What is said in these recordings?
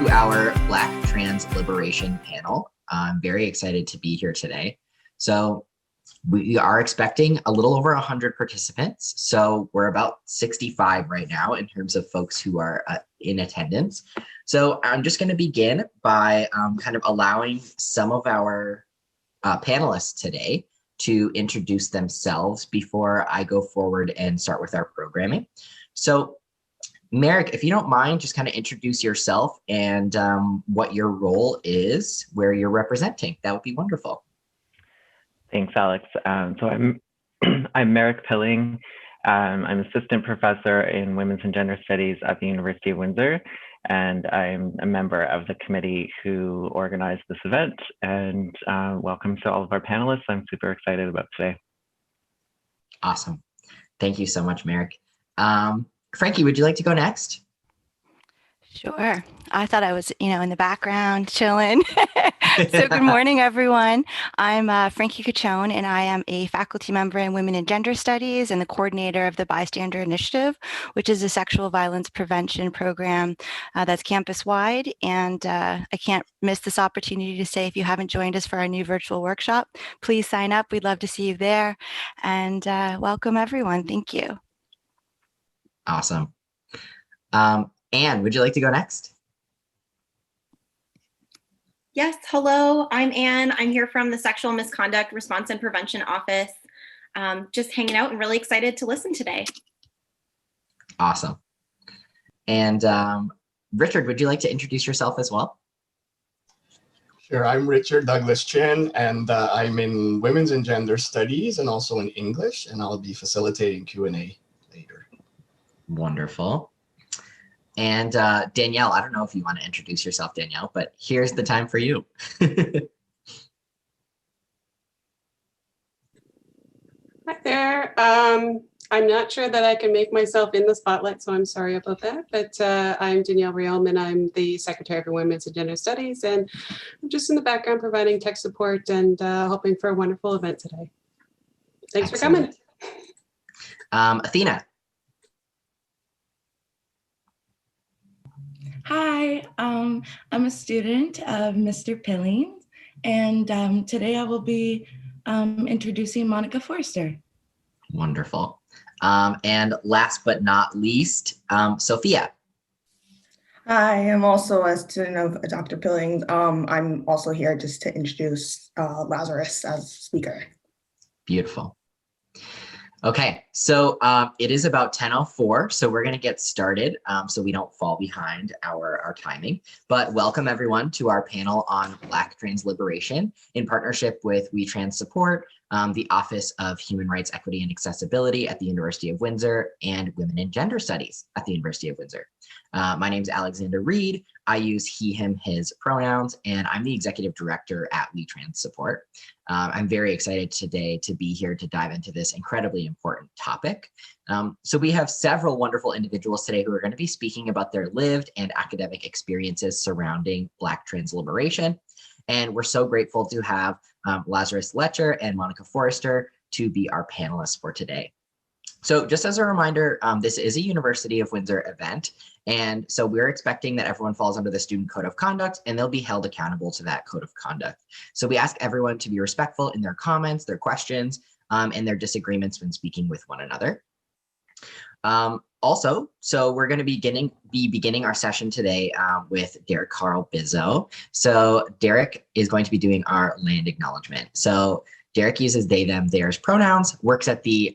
to our Black Trans Liberation panel. I'm very excited to be here today. So we are expecting a little over 100 participants. So we're about 65 right now in terms of folks who are in attendance. So I'm just going to begin by kind of allowing some of our panelists today to introduce themselves before I go forward and start with our programming. So Merrick, if you don't mind, just kind of introduce yourself and what your role is, where you're representing. That would be wonderful. Thanks, Alex. So I'm Merrick Pilling. I'm assistant professor in Women's and Gender Studies at the University of Windsor, and I'm a member of the committee who organized this event. And welcome to all of our panelists. I'm super excited about today. Awesome. Thank you so much, Merrick. Frankie, would you like to go next? Sure. I thought I was, in the background chilling. So good morning, everyone. I'm Frankie Cachone, and I am a faculty member in Women and Gender Studies and the coordinator of the Bystander Initiative, which is a sexual violence prevention program that's campus-wide. And I can't miss this opportunity to say, if you haven't joined us for our new virtual workshop, please sign up. We'd love to see you there. And welcome, everyone. Thank you. Awesome. Anne, would you like to go next? Yes, hello, I'm Anne. I'm here from the Sexual Misconduct Response and Prevention Office. Just hanging out and really excited to listen today. Awesome. And Richard, would you like to introduce yourself as well? Sure, I'm Richard Douglas Chin, and I'm in Women's and Gender Studies and also in English, and I'll be facilitating Q&A later. Wonderful. And Danielle, I don't know if you want to introduce yourself, Danielle, but here's the time for you. Hi there. I'm not sure that I can make myself in the spotlight, so I'm sorry about that. But I'm Danielle Realman. I'm the Secretary for Women's and Gender Studies, and I'm just in the background providing tech support and hoping for a wonderful event today. Thanks Excellent. for coming. Athena. Hi, I'm a student of Mr. Pilling, and today I will be introducing Monica Forrester. Wonderful. And last but not least, Sophia. Hi, I'm also a student of Dr. Pilling. I'm also here just to introduce Lazarus as speaker. Beautiful. Okay, so it is about 10:04, so we're going to get started so we don't fall behind our timing. But welcome everyone to our panel on Black Trans Liberation in partnership with We Trans Support, the Office of Human Rights, Equity, and Accessibility at the University of Windsor, and Women and Gender Studies at the University of Windsor. My name is Alexander Reed. I use he, him, his pronouns, and I'm the executive director at We Trans Support. I'm very excited today to be here to dive into this incredibly important topic. So we have several wonderful individuals today who are going to be speaking about their lived and academic experiences surrounding Black trans liberation. And we're so grateful to have Lazarus Letcher and Monica Forrester to be our panelists for today. So just as a reminder, this is a University of Windsor event. And so we're expecting that everyone falls under the Student Code of Conduct, and they'll be held accountable to that code of conduct. So we ask everyone to be respectful in their comments, their questions, and their disagreements when speaking with one another. Also, so we're going to be beginning our session today with Derek Carl Bizzo. So Derek is going to be doing our land acknowledgement. So Derek uses they, them, theirs pronouns, works at the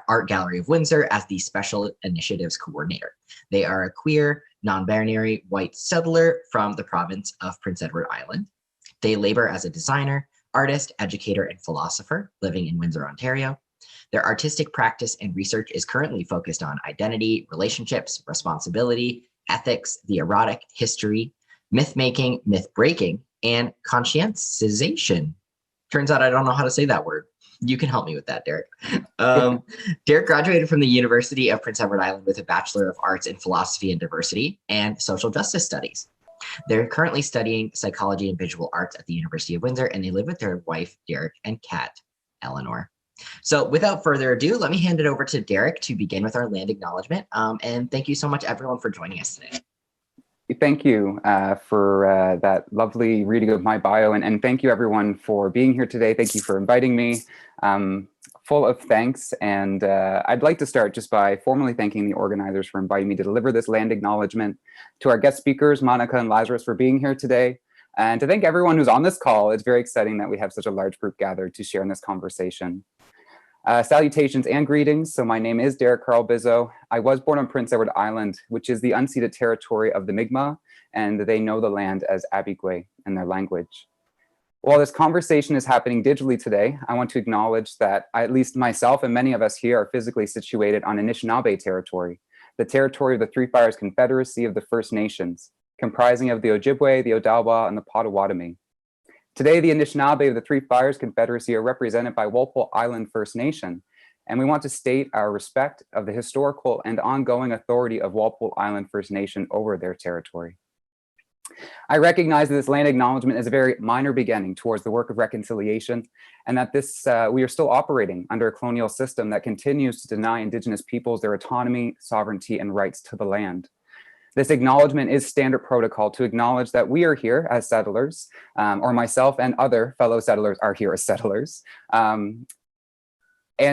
Art Gallery of Windsor as the Special Initiatives Coordinator. They are a queer, non-binary white settler from the province of Prince Edward Island. They labor as a designer, artist, educator, and philosopher living in Windsor, Ontario. Their artistic practice and research is currently focused on identity, relationships, responsibility, ethics, the erotic, history, myth-making, myth-breaking, and conscientization. Turns out I don't know how to say that word. You can help me with that, Derek. Derek graduated from the University of Prince Edward Island with a Bachelor of Arts in Philosophy and Diversity and Social Justice Studies. They're currently studying psychology and visual arts at the University of Windsor, and they live with their wife, Derek, and cat, Eleanor. So without further ado, let me hand it over to Derek to begin with our land acknowledgement. And thank you so much, everyone, for joining us today. Thank you for that lovely reading of my bio, and thank you everyone for being here today. Thank you for inviting me. Full of thanks, and I'd like to start just by formally thanking the organizers for inviting me to deliver this land acknowledgement, to our guest speakers, Monica and Lazarus, for being here today, and to thank everyone who's on this call. It's very exciting that we have such a large group gathered to share in this conversation. Salutations and greetings. So my name is Derek Carl Bizzo. I was born on Prince Edward Island, which is the unceded territory of the Mi'kmaq, and they know the land as Abigwe in their language. While this conversation is happening digitally today, I want to acknowledge that at least myself and many of us here are physically situated on Anishinaabe territory, the territory of the Three Fires Confederacy of the First Nations, comprising of the Ojibwe, the Odawa, and the Potawatomi. Today, the Anishinaabe of the Three Fires Confederacy are represented by Walpole Island First Nation, and we want to state our respect of the historical and ongoing authority of Walpole Island First Nation over their territory. I recognize that this land acknowledgement is a very minor beginning towards the work of reconciliation, and that we are still operating under a colonial system that continues to deny Indigenous peoples their autonomy, sovereignty, and rights to the land. This acknowledgement is standard protocol to acknowledge that we are here as settlers, or myself and other fellow settlers are here as settlers, and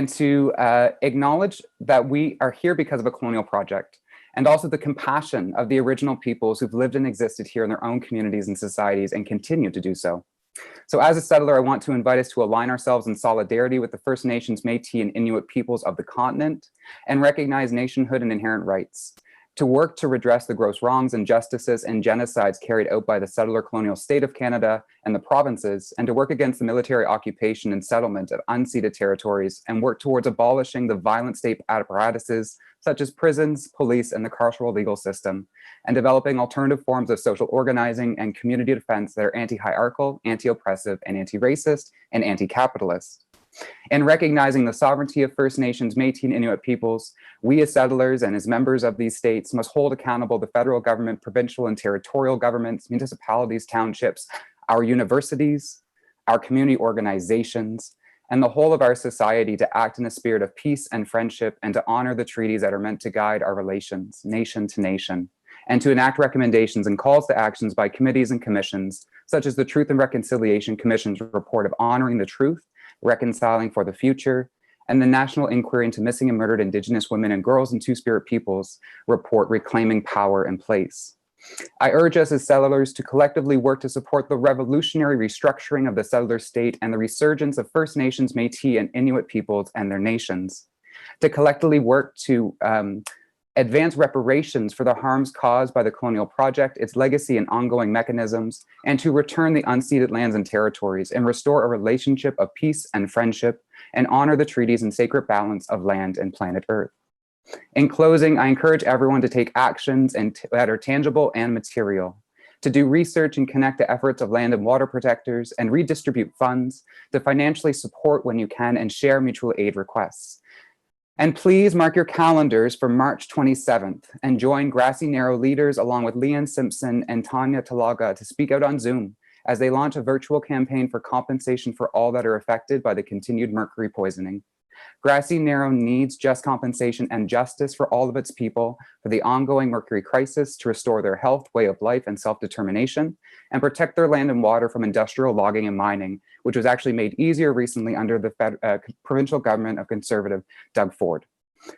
to acknowledge that we are here because of a colonial project, and also the compassion of the original peoples who've lived and existed here in their own communities and societies and continue to do so. So as a settler, I want to invite us to align ourselves in solidarity with the First Nations, Métis, and Inuit peoples of the continent and recognize nationhood and inherent rights, to work to redress the gross wrongs, injustices, and genocides carried out by the settler colonial state of Canada and the provinces, and to work against the military occupation and settlement of unceded territories and work towards abolishing the violent state apparatuses such as prisons, police, and the carceral legal system, and developing alternative forms of social organizing and community defense that are anti-hierarchical, anti-oppressive, and anti-racist, and anti-capitalist. In recognizing the sovereignty of First Nations, Métis, and Inuit peoples, we as settlers and as members of these states must hold accountable the federal government, provincial and territorial governments, municipalities, townships, our universities, our community organizations, and the whole of our society to act in a spirit of peace and friendship and to honor the treaties that are meant to guide our relations, nation to nation, and to enact recommendations and calls to actions by committees and commissions, such as the Truth and Reconciliation Commission's report of honoring the truth, reconciling for the future, and the National Inquiry into Missing and Murdered Indigenous Women and Girls and Two-Spirit Peoples report reclaiming power and place. I urge us as settlers to collectively work to support the revolutionary restructuring of the settler state and the resurgence of First Nations, Métis, and Inuit peoples and their nations, to collectively work to advance reparations for the harms caused by the colonial project, its legacy and ongoing mechanisms, and to return the unceded lands and territories and restore a relationship of peace and friendship and honor the treaties and sacred balance of land and planet Earth. In closing, I encourage everyone to take actions that are tangible and material, to do research and connect the efforts of land and water protectors and redistribute funds, to financially support when you can and share mutual aid requests. And please mark your calendars for March 27th and join Grassy Narrow leaders along with Leanne Simpson and Tanya Talaga to speak out on Zoom as they launch a virtual campaign for compensation for all that are affected by the continued mercury poisoning. Grassy Narrow needs just compensation and justice for all of its people for the ongoing mercury crisis, to restore their health, way of life, and self-determination, and protect their land and water from industrial logging and mining, which was actually made easier recently under the provincial government of Conservative Doug Ford,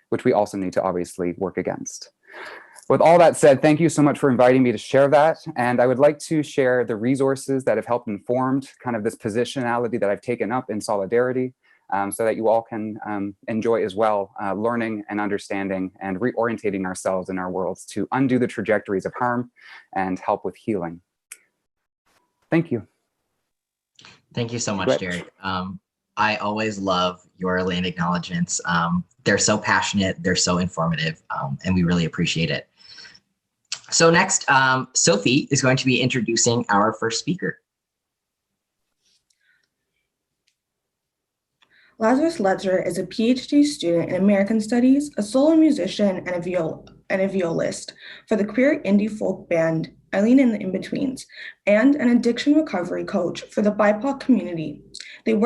which we also need to obviously work against. With all that said, thank you so much for inviting me to share that. And I would like to share the resources that have helped informed kind of this positionality that I've taken up in solidarity, so that you all can enjoy as well, learning and understanding and reorientating ourselves in our worlds to undo the trajectories of harm and help with healing. Thank you. Thank you so much, Derek. I always love your land acknowledgements. They're so passionate, they're so informative, and we really appreciate it. So next, Sophie is going to be introducing our first speaker. Lazarus Letcher is a PhD student in American Studies, a solo musician, and a violist for the queer indie folk band Eileen and the In-Betweens, and an addiction recovery coach for the BIPOC community. Their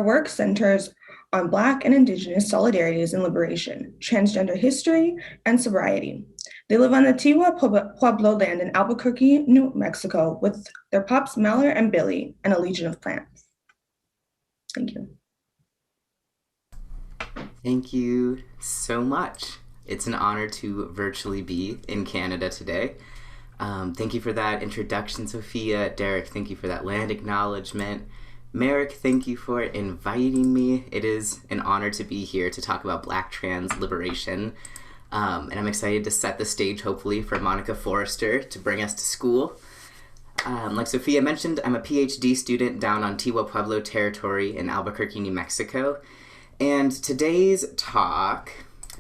work centers on Black and Indigenous solidarities and liberation, transgender history, and sobriety. They live on the Tiwa Pueblo land in Albuquerque, New Mexico, with their pups Mallory and Billy and a legion of plants. Thank you. Thank you so much. It's an honor to virtually be in Canada today. Thank you for that introduction, Sophia. Derek, thank you for that land acknowledgement. Merrick, thank you for inviting me. It is an honor to be here to talk about Black trans liberation. And I'm excited to set the stage, hopefully, for Monica Forrester to bring us to school. Like Sophia mentioned, I'm a PhD student down on Tiwa Pueblo territory in Albuquerque, New Mexico. And today's talk,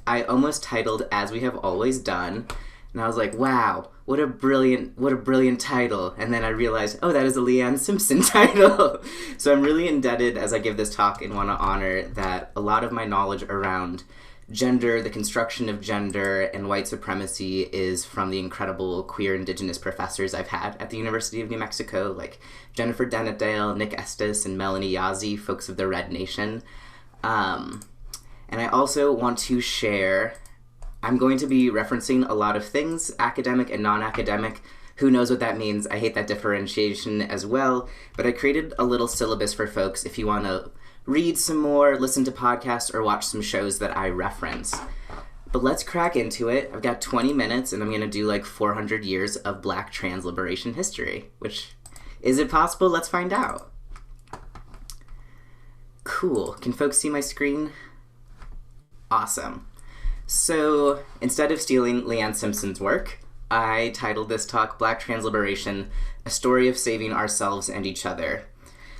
I almost titled As We Have Always Done. And I was like, wow, what a brilliant title. And then I realized, oh, that is a Leanne Simpson title. So I'm really indebted as I give this talk and want to honor that a lot of my knowledge around gender, the construction of gender, and white supremacy is from the incredible queer Indigenous professors I've had at the University of New Mexico, like Jennifer Denetdale, Nick Estes, and Melanie Yazzie, folks of the Red Nation. And I also want to share, I'm going to be referencing a lot of things, academic and non-academic. Who knows what that means? I hate that differentiation as well, but I created a little syllabus for folks if you want to read some more, listen to podcasts, or watch some shows that I reference. But let's crack into it. I've got 20 minutes, and I'm going to do like 400 years of Black trans liberation history, which, is it possible? Let's find out. Cool. Can folks see my screen? Awesome. So instead of stealing Leanne Simpson's work, I titled this talk Black Trans Liberation, A Story of Saving Ourselves and Each Other.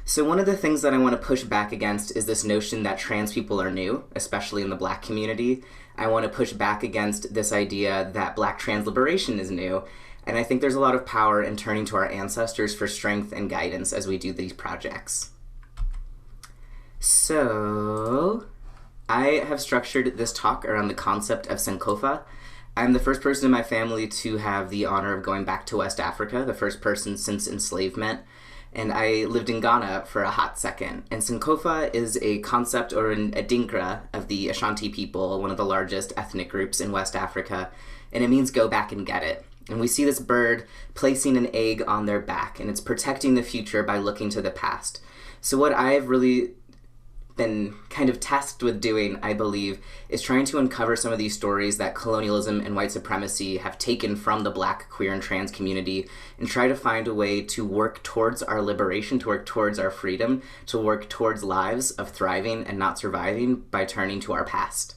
So one of the things that I want to push back against is this notion that trans people are new, especially in the Black community. I want to push back against this idea that Black trans liberation is new, and I think there's a lot of power in turning to our ancestors for strength and guidance as we do these projects. So I have structured this talk around the concept of Sankofa. I'm the first person in my family to have the honor of going back to West Africa, the first person since enslavement. And I lived in Ghana for a hot second. And Sankofa is a concept or a Adinkra of the Ashanti people, one of the largest ethnic groups in West Africa. And it means go back and get it. And we see this bird placing an egg on their back, and it's protecting the future by looking to the past. So what I've really been kind of tasked with doing, I believe, is trying to uncover some of these stories that colonialism and white supremacy have taken from the Black, queer, and trans community and try to find a way to work towards our liberation, to work towards our freedom, to work towards lives of thriving and not surviving by turning to our past.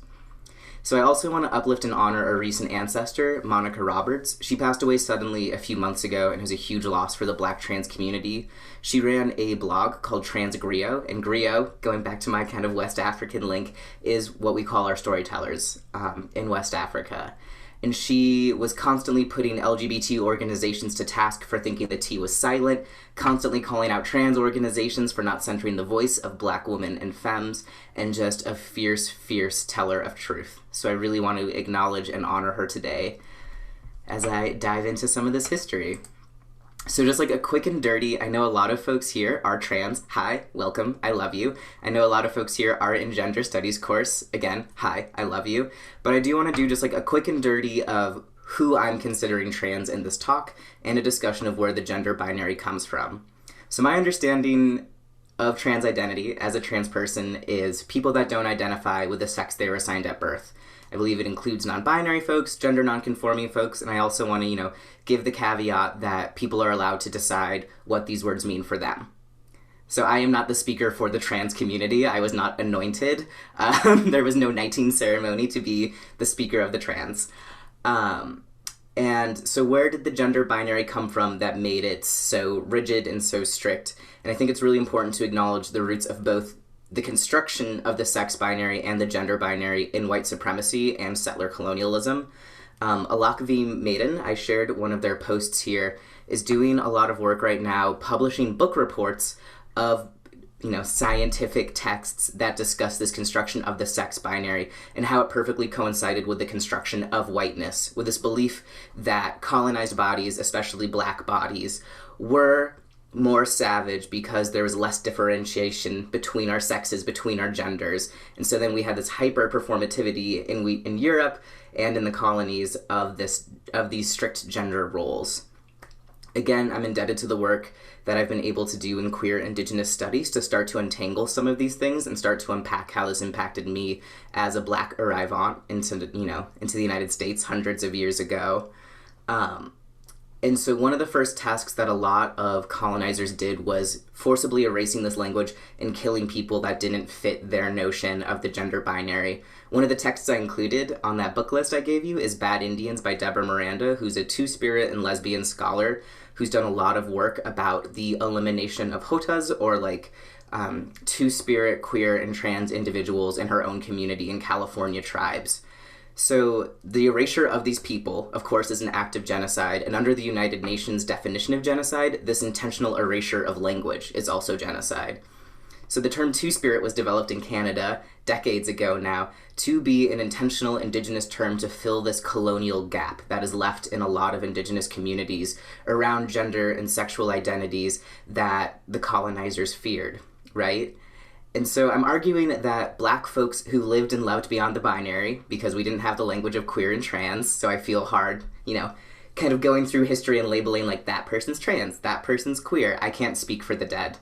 So I also want to uplift and honor a recent ancestor, Monica Roberts. She passed away suddenly a few months ago and was a huge loss for the Black trans community. She ran a blog called Trans Griot, and Griot, going back to my kind of West African link, is what we call our storytellers in West Africa. And she was constantly putting LGBT organizations to task for thinking the T was silent, constantly calling out trans organizations for not centering the voice of Black women and femmes, and just a fierce, fierce teller of truth. So I really want to acknowledge and honor her today as I dive into some of this history. So just like a quick and dirty, I know a lot of folks here are trans. Hi, welcome, I love you. I know a lot of folks here are in gender studies course. Again, hi, I love you. But I do want to do just like a quick and dirty of who I'm considering trans in this talk and a discussion of where the gender binary comes from. So my understanding of trans identity as a trans person is people that don't identify with the sex they were assigned at birth. I believe it includes non-binary folks, gender non-conforming folks, and I also want to, give the caveat that people are allowed to decide what these words mean for them. So I am not the speaker for the trans community. I was not anointed. There was no knighting ceremony to be the speaker of the trans. And so where did the gender binary come from that made it so rigid and so strict? And I think it's really important to acknowledge the roots of both the construction of the sex binary and the gender binary in white supremacy and settler colonialism. Alakavi Maiden, I shared one of their posts here, is doing a lot of work right now publishing book reports of scientific texts that discuss this construction of the sex binary and how it perfectly coincided with the construction of whiteness, with this belief that colonized bodies, especially Black bodies, were more savage because there was less differentiation between our sexes, between our genders. And so then we had this hyper performativity in Europe and in the colonies of these strict gender roles. Again, I'm indebted to the work that I've been able to do in queer Indigenous studies to start to untangle some of these things and start to unpack how this impacted me as a Black arrivant into the United States hundreds of years ago. And so one of the first tasks that a lot of colonizers did was forcibly erasing this language and killing people that didn't fit their notion of the gender binary. One of the texts I included on that book list I gave you is Bad Indians by Deborah Miranda, who's a two-spirit and lesbian scholar who's done a lot of work about the elimination of hotas, or two-spirit, queer, and trans individuals in her own community in California tribes. So the erasure of these people, of course, is an act of genocide, and under the United Nations definition of genocide, this intentional erasure of language is also genocide. So the term two-spirit was developed in Canada decades ago now to be an intentional Indigenous term to fill this colonial gap that is left in a lot of Indigenous communities around gender and sexual identities that the colonizers feared, right? And so I'm arguing that Black folks who lived and loved beyond the binary, because we didn't have the language of queer and trans, so I feel hard, kind of going through history and labeling like that person's trans, that person's queer. I can't speak for the dead.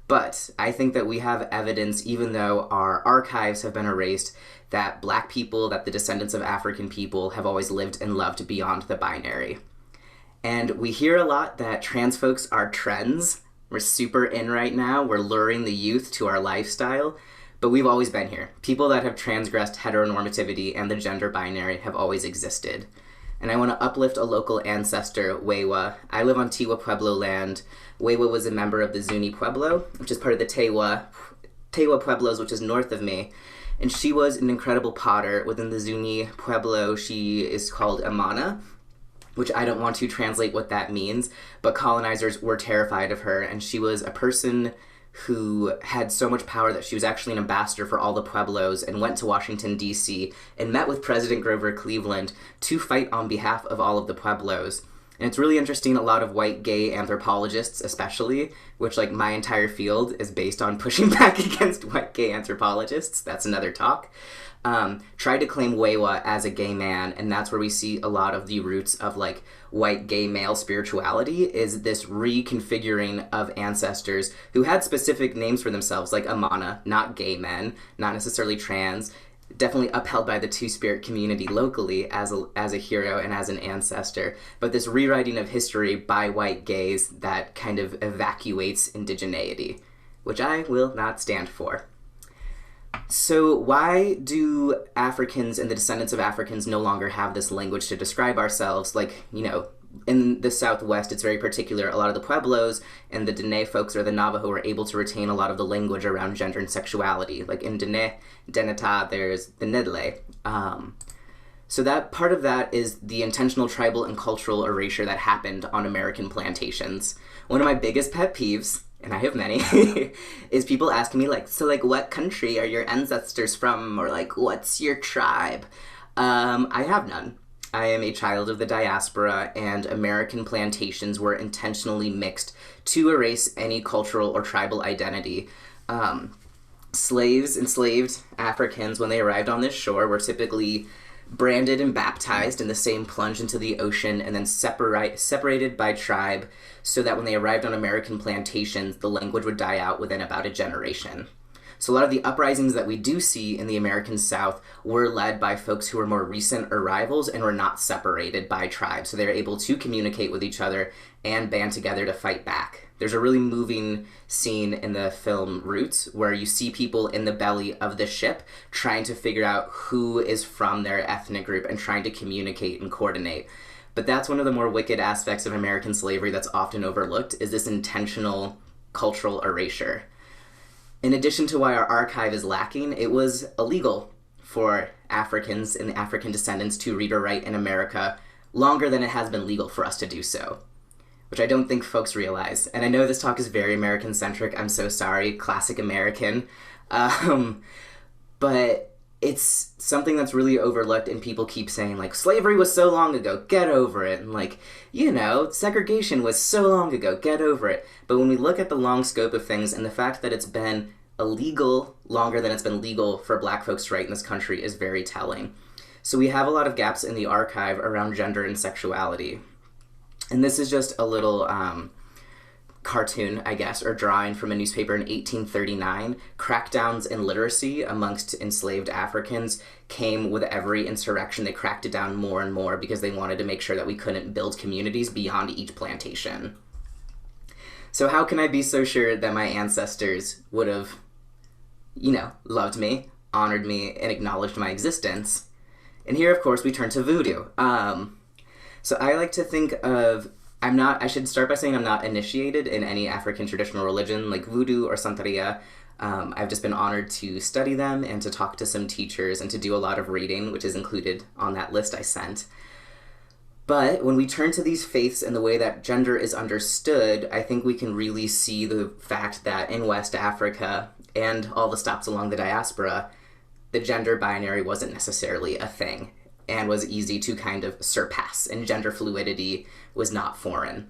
But I think that we have evidence, even though our archives have been erased, that Black people, that the descendants of African people have always lived and loved beyond the binary. And we hear a lot that trans folks are trends. We're super in right now. We're luring the youth to our lifestyle, but we've always been here. People that have transgressed heteronormativity and the gender binary have always existed. And I want to uplift a local ancestor, Wewa. I live on Tiwa Pueblo land. Wewa was a member of the Zuni Pueblo, which is part of the Tewa Pueblos, which is north of me. And she was an incredible potter within the Zuni Pueblo. She is called Amana, which I don't want to translate what that means, but colonizers were terrified of her, and she was a person who had so much power that she was actually an ambassador for all the Pueblos and went to Washington, D.C., and met with President Grover Cleveland to fight on behalf of all of the Pueblos. And it's really interesting, a lot of white gay anthropologists especially, which my entire field is based on pushing back against white gay anthropologists, that's another talk, tried to claim Wewa as a gay man, and that's where we see a lot of the roots of white gay male spirituality, is this reconfiguring of ancestors who had specific names for themselves, like Amana, not gay men, not necessarily trans, definitely upheld by the two-spirit community locally as a hero and as an ancestor, but this rewriting of history by white gays that kind of evacuates indigeneity, which I will not stand for. So why do Africans and the descendants of Africans no longer have this language to describe ourselves? In the Southwest, it's very particular. A lot of the Pueblos and the Dene folks, or the Navajo, are able to retain a lot of the language around gender and sexuality. Like in Dene, Deneta, there's the Nedle. So that part of that is the intentional tribal and cultural erasure that happened on American plantations. One of my biggest pet peeves, and I have many, is people asking me what country are your ancestors from? Or what's your tribe? I have none. I am a child of the diaspora, and American plantations were intentionally mixed to erase any cultural or tribal identity. Enslaved Africans, when they arrived on this shore, were typically branded and baptized in the same plunge into the ocean, and then separated by tribe, so that when they arrived on American plantations, the language would die out within about a generation. So a lot of the uprisings that we do see in the American South were led by folks who were more recent arrivals and were not separated by tribe. So they were able to communicate with each other and band together to fight back. There's a really moving scene in the film Roots where you see people in the belly of the ship trying to figure out who is from their ethnic group and trying to communicate and coordinate. But that's one of the more wicked aspects of American slavery that's often overlooked, is this intentional cultural erasure. In addition to why our archive is lacking, it was illegal for Africans and African descendants to read or write in America longer than it has been legal for us to do so, which I don't think folks realize. And I know this talk is very American-centric. I'm so sorry, classic American. But it's something that's really overlooked, and people keep saying, like, slavery was so long ago, get over it. And, like, you know, segregation was so long ago, get over it. But when we look at the long scope of things and the fact that it's been illegal longer than it's been legal for Black folks to write in this country is very telling. So we have a lot of gaps in the archive around gender and sexuality. And this is just a little cartoon, I guess, or drawing from a newspaper in 1839. Crackdowns in literacy amongst enslaved Africans came with every insurrection. They cracked it down more and more because they wanted to make sure that we couldn't build communities beyond each plantation. So how can I be so sure that my ancestors would have, you know, loved me, honored me, and acknowledged my existence? And here, of course, we turn to voodoo. So I like to think of, I should start by saying I'm not initiated in any African traditional religion like voodoo or Santeria. I've just been honored to study them and to talk to some teachers and to do a lot of reading, which is included on that list I sent. But when we turn to these faiths and the way that gender is understood, I think we can really see the fact that in West Africa and all the stops along the diaspora, the gender binary wasn't necessarily a thing and was easy to kind of surpass, and gender fluidity was not foreign.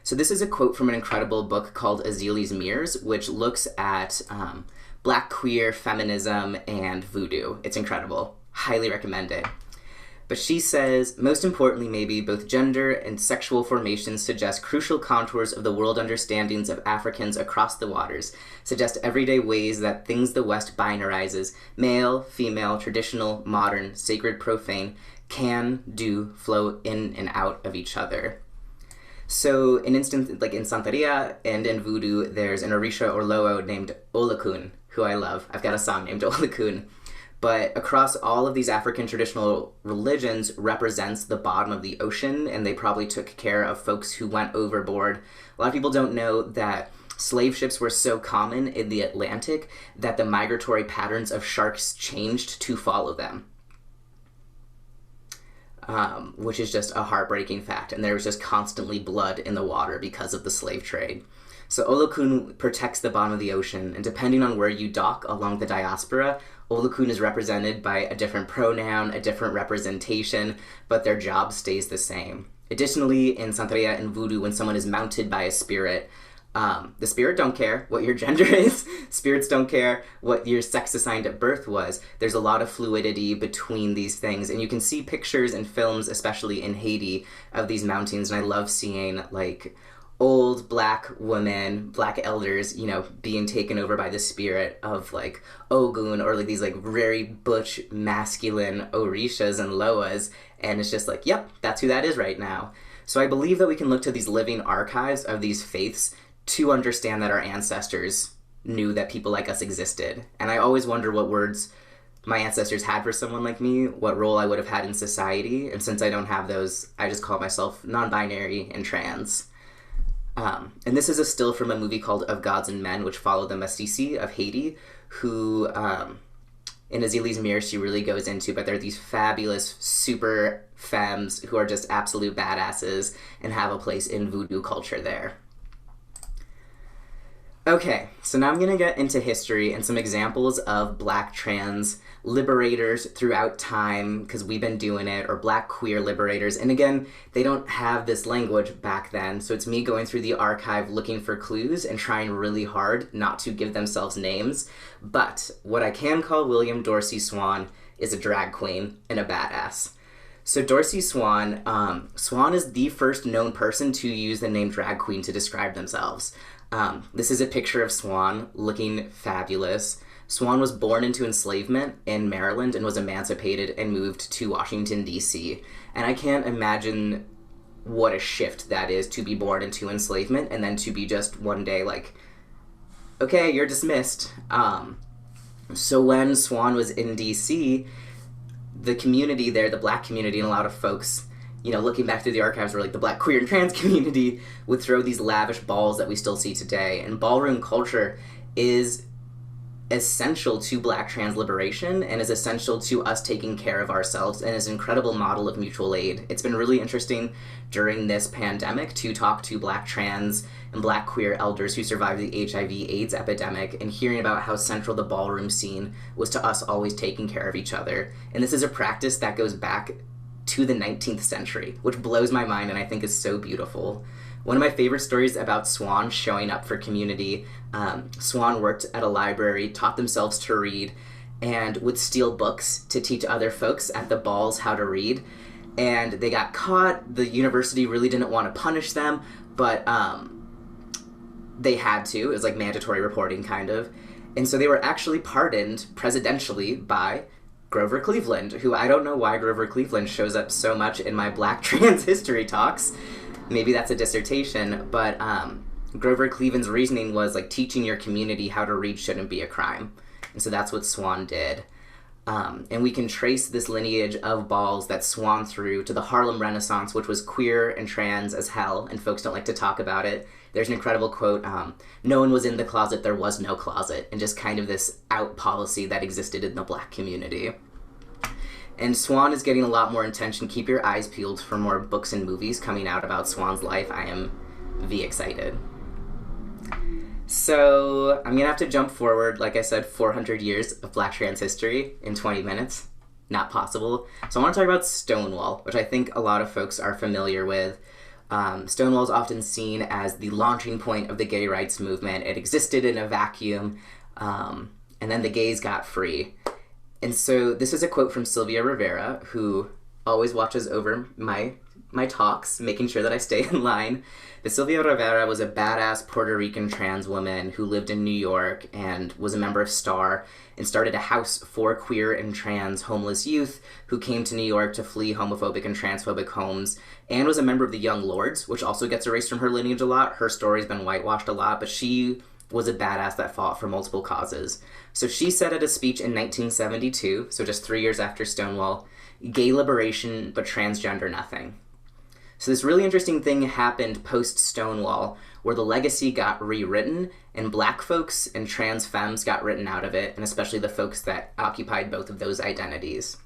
So this is a quote from an incredible book called Azili's Mirrors, which looks at Black queer feminism and voodoo. It's incredible. Highly recommend it. But she says, most importantly maybe, both gender and sexual formations suggest crucial contours of the world understandings of Africans across the waters, suggest everyday ways that things the West binarizes, male, female, traditional, modern, sacred, profane, can, do, flow in and out of each other. So in instance, like in Santeria and in voodoo, there's an Orisha or Loo named Olokun, who I love. I've got a song named Olokun. But across all of these African traditional religions represents the bottom of the ocean, and they probably took care of folks who went overboard. A lot of people don't know that slave ships were so common in the Atlantic that the migratory patterns of sharks changed to follow them, which is just a heartbreaking fact. And there was just constantly blood in the water because of the slave trade. So Olokun protects the bottom of the ocean, and depending on where you dock along the diaspora, Olokun is represented by a different pronoun, a different representation, but their job stays the same. Additionally, in Santeria and Voodoo, when someone is mounted by a spirit, the spirit don't care what your gender is. Spirits don't care what your sex assigned at birth was. There's a lot of fluidity between these things, and you can see pictures and films, especially in Haiti, of these mountings, and I love seeing, like, old Black women, Black elders, you know, being taken over by the spirit of, like, Ogun, or like these, like, very butch, masculine Orishas and Loas, and it's just like, yep, that's who that is right now. So I believe that we can look to these living archives of these faiths to understand that our ancestors knew that people like us existed. And I always wonder what words my ancestors had for someone like me, what role I would have had in society, and since I don't have those, I just call myself non-binary and trans. And this is a still from a movie called Of Gods and Men, which followed the Mestici of Haiti, who, in Azili's Mirror, she really goes into, but they're these fabulous super femmes who are just absolute badasses and have a place in voodoo culture there. Okay, so now I'm going to get into history and some examples of Black trans liberators throughout time, because we've been doing it, or Black queer liberators. And again, they don't have this language back then, so it's me going through the archive looking for clues and trying really hard not to give themselves names. But what I can call William Dorsey Swan is a drag queen and a badass. So Dorsey Swan, Swan is the first known person to use the name drag queen to describe themselves. This is a picture of Swan looking fabulous. Swan was born into enslavement in Maryland and was emancipated and moved to Washington, D.C. And I can't imagine what a shift that is, to be born into enslavement and then to be just one day like, okay, you're dismissed. So when Swan was in D.C., the community there, the Black community, and a lot of folks, you know, looking back through the archives, were like the Black queer and trans community would throw these lavish balls that we still see today. And ballroom culture is essential to Black trans liberation and is essential to us taking care of ourselves and is an incredible model of mutual aid. It's been really interesting during this pandemic to talk to Black trans and Black queer elders who survived the HIV/AIDS epidemic and hearing about how central the ballroom scene was to us always taking care of each other. And this is a practice that goes back to the 19th century, which blows my mind and I think is so beautiful. One of my favorite stories about Swan showing up for community, Swan worked at a library, taught themselves to read, and would steal books to teach other folks at the balls how to read. And they got caught. The university really didn't want to punish them, but they had to. It was like mandatory reporting, kind of. And so they were actually pardoned presidentially by Grover Cleveland, who I don't know why Grover Cleveland shows up so much in my Black trans history talks. Maybe that's a dissertation, but Grover Cleveland's reasoning was like teaching your community how to read shouldn't be a crime. And so that's what Swan did. And we can trace this lineage of balls that Swan through to the Harlem Renaissance, which was queer and trans as hell, and folks don't like to talk about it. There's an incredible quote, no one was in the closet, there was no closet, and just kind of this out policy that existed in the Black community. And Swan is getting a lot more attention. Keep your eyes peeled for more books and movies coming out about Swan's life. I am excited. So I'm gonna have to jump forward, like I said, 400 years of Black trans history in 20 minutes. Not possible. So I want to talk about Stonewall, which I think a lot of folks are familiar with. Stonewall is often seen as the launching point of the gay rights movement. It existed in a vacuum, and then the gays got free. And so this is a quote from Sylvia Rivera, who always watches over my talks, making sure that I stay in line. But Sylvia Rivera was a badass Puerto Rican trans woman who lived in New York and was a member of STAR and started a house for queer and trans homeless youth who came to New York to flee homophobic and transphobic homes, and was a member of the Young Lords, which also gets erased from her lineage a lot. Her story's been whitewashed a lot, but she was a badass that fought for multiple causes. So she said at a speech in 1972, so just 3 years after Stonewall, "Gay liberation, but transgender nothing." So this really interesting thing happened post-Stonewall, where the legacy got rewritten, and Black folks and trans femmes got written out of it, and especially the folks that occupied both of those identities.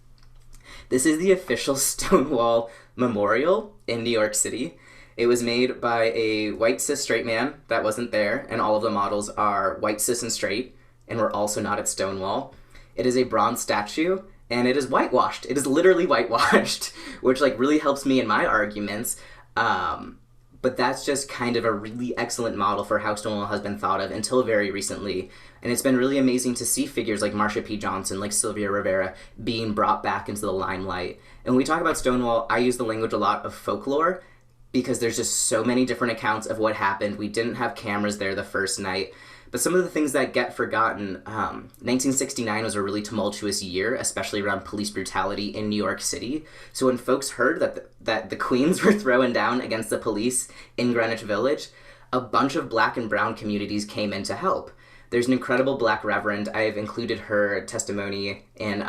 This is the official Stonewall Memorial in New York City. It was made by a white cis straight man that wasn't there, and all of the models are white cis and straight, and were also not at Stonewall. It is a bronze statue, and it is whitewashed. It is literally whitewashed, which like really helps me in my arguments. But that's just kind of a really excellent model for how Stonewall has been thought of until very recently. And it's been really amazing to see figures like Marsha P. Johnson, like Sylvia Rivera, being brought back into the limelight. And when we talk about Stonewall, I use the language a lot of folklore, because there's just so many different accounts of what happened. We didn't have cameras there the first night. But some of the things that get forgotten, 1969 was a really tumultuous year, especially around police brutality in New York City. So when folks heard that the queens were throwing down against the police in Greenwich Village, a bunch of Black and brown communities came in to help. There's an incredible Black reverend, I've included her testimony in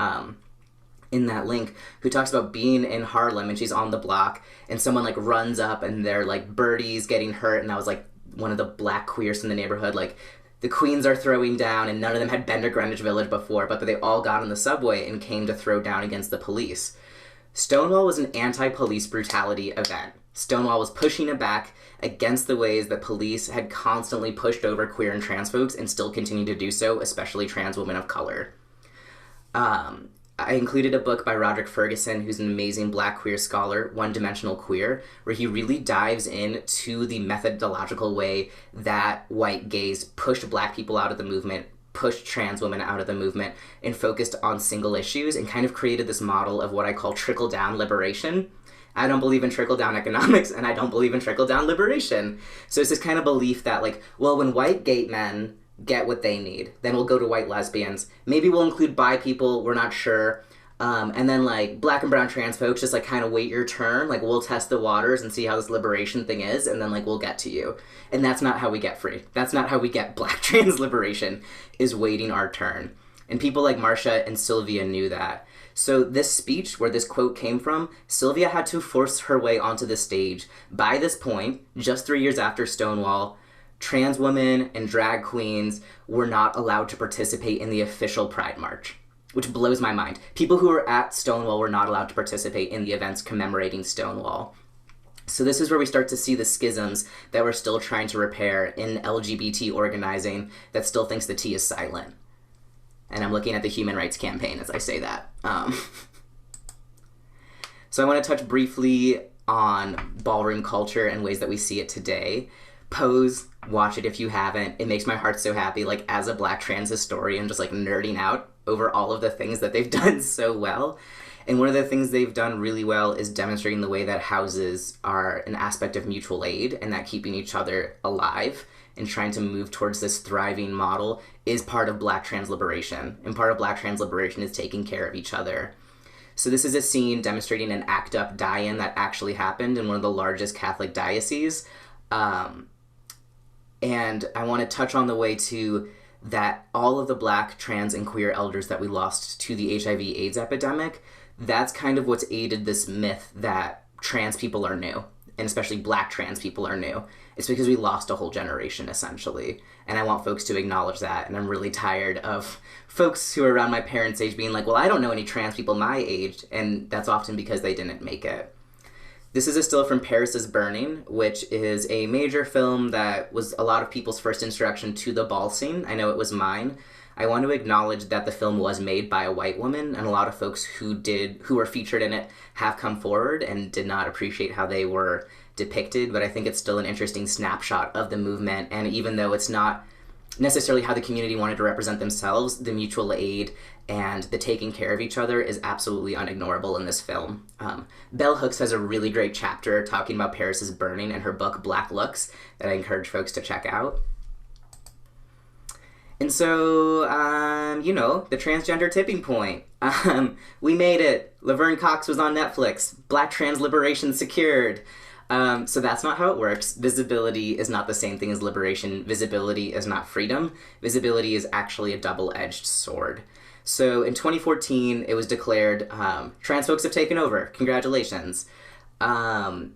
that link, who talks about being in Harlem and she's on the block and someone like runs up and they're like birdies getting hurt, and that was like one of the Black queers in the neighborhood, like the queens are throwing down, and none of them had been to Greenwich Village before, but they all got on the subway and came to throw down against the police. Stonewall was an anti-police brutality event. Stonewall was pushing it back against the ways that police had constantly pushed over queer and trans folks and still continue to do so, especially trans women of color. I included a book by Roderick Ferguson, who's an amazing Black queer scholar, One Dimensional Queer, where he really dives into the methodological way that white gays pushed Black people out of the movement, pushed trans women out of the movement, and focused on single issues, and kind of created this model of what I call trickle-down liberation. I don't believe in trickle-down economics, and I don't believe in trickle-down liberation. So it's this kind of belief that, like, well, when white gay men get what they need, then we'll go to white lesbians. Maybe we'll include bi people, we're not sure. And then like Black and brown trans folks, just like kind of wait your turn. Like we'll test the waters and see how this liberation thing is, and then like we'll get to you. And that's not how we get free. That's not how we get Black trans liberation, is waiting our turn. And people like Marsha and Sylvia knew that. So this speech, where this quote came from, Sylvia had to force her way onto the stage. By this point, just 3 years after Stonewall, trans women and drag queens were not allowed to participate in the official Pride March, which blows my mind. People who were at Stonewall were not allowed to participate in the events commemorating Stonewall. So this is where we start to see the schisms that we're still trying to repair in LGBT organizing that still thinks the T is silent. And I'm looking at the Human Rights Campaign as I say that. So I want to touch briefly on ballroom culture and ways that we see it today. Pose, watch it if you haven't. It makes my heart so happy, like as a Black trans historian, just like nerding out over all of the things that they've done so well. And one of the things they've done really well is demonstrating the way that houses are an aspect of mutual aid and that keeping each other alive and trying to move towards this thriving model is part of Black trans liberation. And part of Black trans liberation is taking care of each other. So this is a scene demonstrating an ACT UP die-in that actually happened in one of the largest Catholic dioceses. And I want to touch on the way to that all of the Black, trans, and queer elders that we lost to the HIV/AIDS epidemic, that's kind of what's aided this myth that trans people are new, and especially Black trans people are new. It's because we lost a whole generation, essentially. And I want folks to acknowledge that, and I'm really tired of folks who are around my parents' age being like, well, I don't know any trans people my age, and that's often because they didn't make it. This is a still from Paris is Burning, which is a major film that was a lot of people's first introduction to the ball scene. I know it was mine. I want to acknowledge that the film was made by a white woman, and a lot of folks who were featured in it have come forward and did not appreciate how they were depicted, but I think it's still an interesting snapshot of the movement, and even though it's not necessarily how the community wanted to represent themselves, the mutual aid and the taking care of each other is absolutely unignorable in this film. Bell Hooks has a really great chapter talking about Paris is Burning in her book Black Looks that I encourage folks to check out. And so, the transgender tipping point. We made it. Laverne Cox was on Netflix. Black trans liberation secured. So that's not how it works. Visibility is not the same thing as liberation. Visibility is not freedom. Visibility is actually a double-edged sword. So in 2014, it was declared, trans folks have taken over. Congratulations. And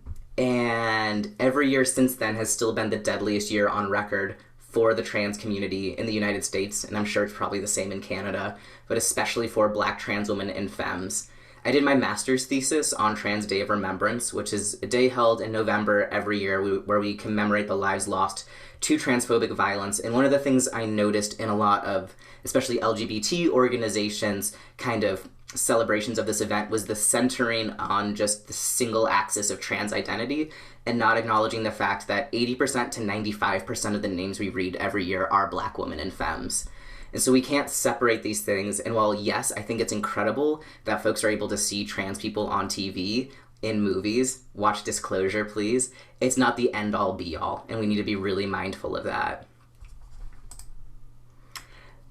every year since then has still been the deadliest year on record for the trans community in the United States, and I'm sure it's probably the same in Canada, but especially for Black trans women and femmes. I did my master's thesis on Trans Day of Remembrance, which is a day held in November every year where we commemorate the lives lost to transphobic violence. And one of the things I noticed in a lot of, especially LGBT organizations, kind of celebrations of this event was the centering on just the single axis of trans identity and not acknowledging the fact that 80% to 95% of the names we read every year are Black women and femmes. And so we can't separate these things. And while, yes, I think it's incredible that folks are able to see trans people on TV, in movies, watch Disclosure, please, it's not the end-all be-all, and we need to be really mindful of that.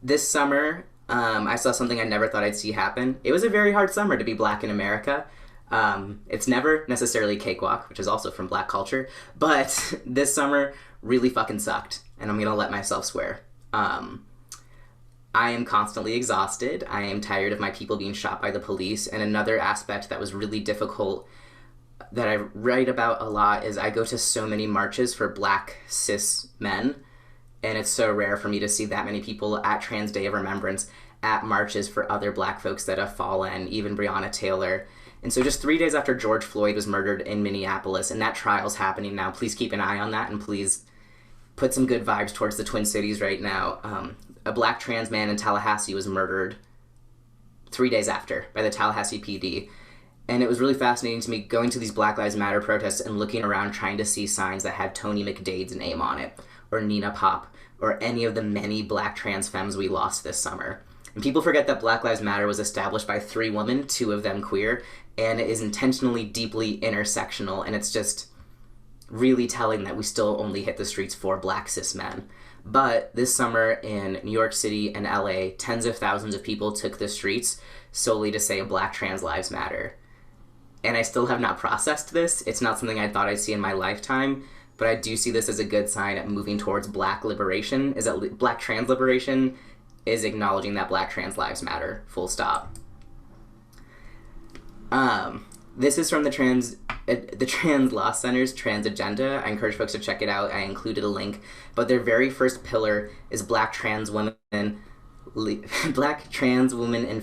This summer, I saw something I never thought I'd see happen. It was a very hard summer to be Black in America. It's never necessarily a cakewalk, which is also from Black culture, but this summer really fucking sucked, and I'm gonna let myself swear. I am constantly exhausted. I am tired of my people being shot by the police, and another aspect that was really difficult that I write about a lot is I go to so many marches for Black cis men, and it's so rare for me to see that many people at Trans Day of Remembrance, at marches for other Black folks that have fallen, even Breonna Taylor. And so just 3 days after George Floyd was murdered in Minneapolis, and that trial's happening now, please keep an eye on that, and please put some good vibes towards the Twin Cities right now. A Black trans man in Tallahassee was murdered 3 days after by the Tallahassee PD. And it was really fascinating to me going to these Black Lives Matter protests and looking around trying to see signs that had Tony McDade's name on it, or Nina Pop, or any of the many Black trans femmes we lost this summer. And people forget that Black Lives Matter was established by 3 women, 2 of them queer, and it is intentionally deeply intersectional, and it's just really telling that we still only hit the streets for Black cis men. But this summer in New York City and LA, tens of thousands of people took the streets solely to say Black trans lives matter. And I still have not processed this. It's not something I thought I'd see in my lifetime, but I do see this as a good sign at moving towards Black liberation, is that Black trans liberation is This is from the Trans Law Center's Trans Agenda. I encourage folks to check it out. I included a link. But their very first pillar is Black trans women and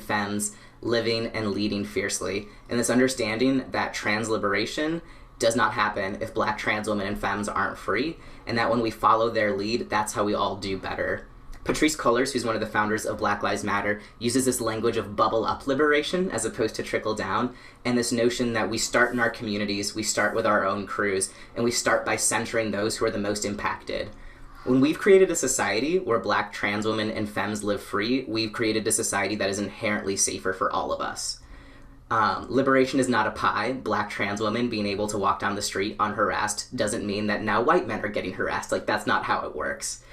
femmes living and leading fiercely. And this understanding that trans liberation does not happen if Black trans women and femmes aren't free, and that when we follow their lead, that's how we all do better. Patrisse Cullors, who's one of the founders of Black Lives Matter, uses this language of bubble up liberation as opposed to trickle down, and this notion that we start in our communities, we start with our own crews, and we start by centering those who are the most impacted. When we've created a society where Black trans women and femmes live free, we've created a society that is inherently safer for all of us. Liberation is not a pie. Black trans women being able to walk down the street unharassed doesn't mean that now white men are getting harassed. Like, that's not how it works.